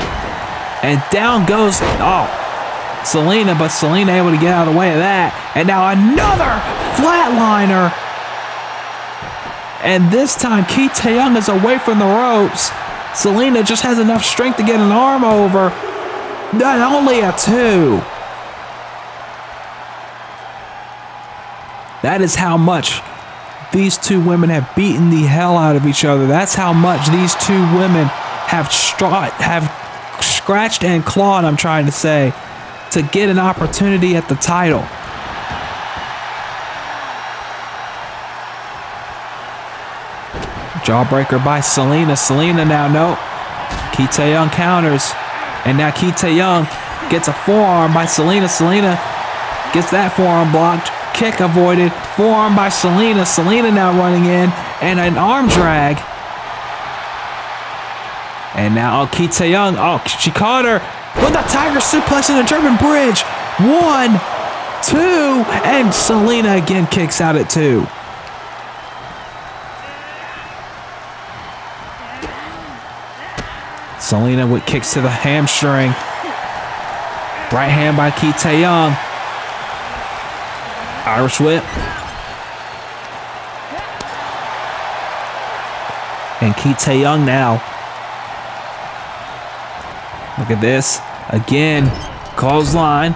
And down goes, Selena, but Selena able to get out of the way of that. And now another flatliner. And this time Ki-Tae-Yung is away from the ropes. Selena just has enough strength to get an arm over. Not only a 2. That is how much these two women have beaten the hell out of each other. That's how much these two women have scratched and clawed, I'm trying to say, to get an opportunity at the title. Jawbreaker by Selena. Selena now, no. Ki-Tae-Yung counters. And now Ki-Tae-Yung gets a forearm by Selena. Selena gets that forearm blocked. Kick avoided. Forearm by Selena. Selena now running in. and an arm drag. And now Ki-Tae-Yung. Oh, she caught her with a tiger suplex and a German bridge. 1, 2, and Selena again kicks out at 2. Selena with kicks to the hamstring. Right hand by Ki-Tae-Yung. Irish whip. And Ki-Tae-Yung now. Look at this. Again, clothesline.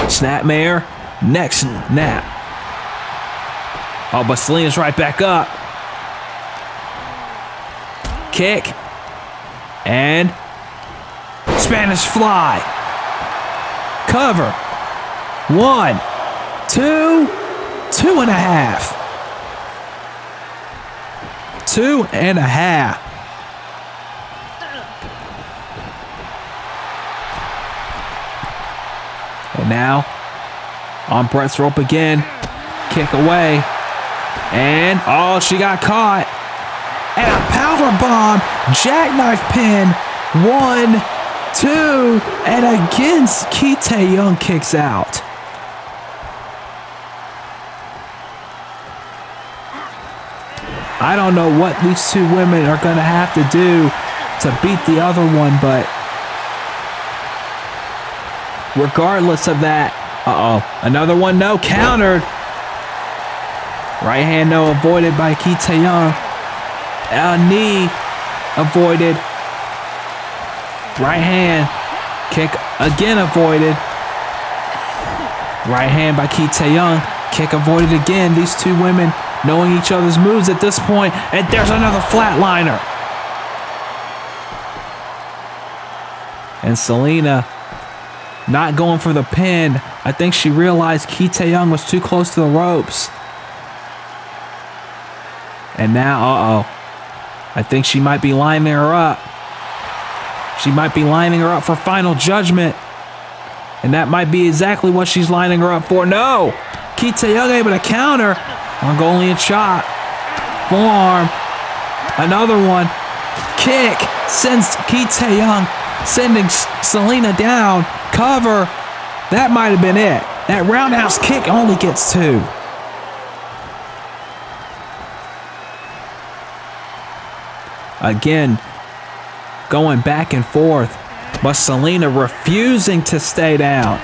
Snapmare. Next snap. Oh, but Selena's right back up. Kick. And Spanish fly. Cover. 1, 2, 2.5. 2.5. And now on Brett's rope again. Kick away. And oh, she got caught. And a power bomb. Jackknife pin. 1, 2, and again Ki-Tae-Yung kicks out. I don't know what these two women are going to have to do to beat the other one, but regardless of that, another one, no, countered. Right hand, no, avoided by Ki-Tae-Yung. Knee avoided. Right hand, kick again avoided. Right hand by Ki-Tae-Yung, kick avoided again. These two women knowing each other's moves at this point, and there's another flatliner. And Selena not going for the pin. I think she realized Ki-Tae-Yung was too close to the ropes. And now, I think she might be lining her up. She might be lining her up for Final Judgment. And that might be exactly what she's lining her up for. No! Ki-Tae-Yung able to counter. Mongolian chop. Forearm. Another one. Kick. Sends Ki-Tae-Yung. Sending Selena down. Cover. That might have been it. That roundhouse kick only gets 2. Again, going back and forth, but Selena refusing to stay down.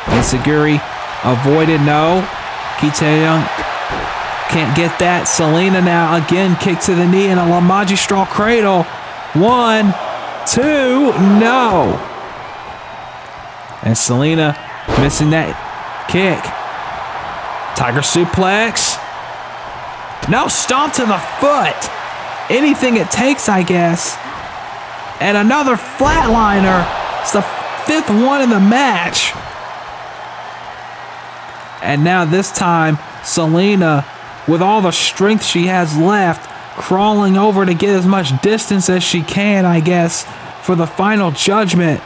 Enziguri avoided, no. Ki-Tae-Yung can't get that. Selena now again kick to the knee and a Lamaji straw cradle. 1, 2, no. And Selena missing that kick. Tiger suplex. No, stomp to the foot. Anything it takes, I guess. And another flatliner. It's the 5th one in the match. And now this time, Selena, with all the strength she has left, crawling over to get as much distance as she can, I guess, for the Final Judgment.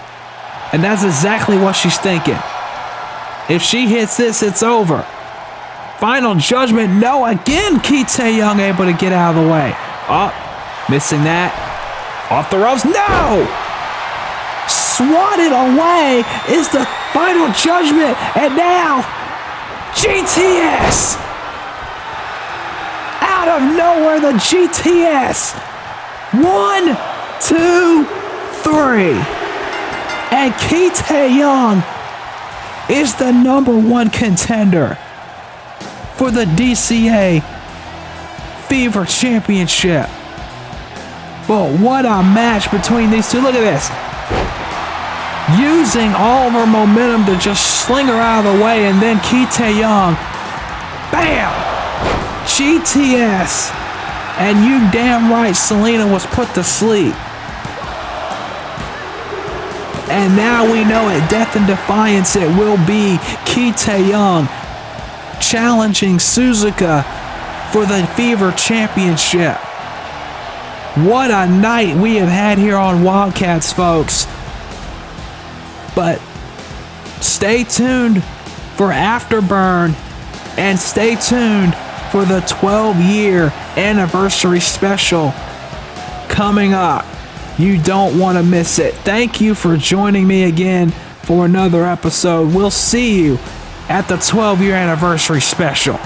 And that's exactly what she's thinking. If she hits this, it's over. Final Judgment, no. Again, Ki-Tae-Yung able to get out of the way. Oh, missing that. Off the ropes. No! Swatted away is the Final Judgment. And now, GTS. Out of nowhere, the GTS. 1, 2, 3. And Ki-Tae-Yung is the #1 contender for the DCA Fever Championship. But what a match between these two. Look at this. Using all of her momentum to just sling her out of the way, and then Ki-Tae-Yung, bam! GTS. And you damn right Selena was put to sleep. And now we know at Death and Defiance it will be Ki-Tae-Yung challenging Suzuka for the Fever Championship. What a night we have had here on Wildcats, folks. But stay tuned for Afterburn, and stay tuned for the 12-year anniversary special coming up. You don't want to miss it. Thank you for joining me again for another episode. We'll see you at the 12-year anniversary special.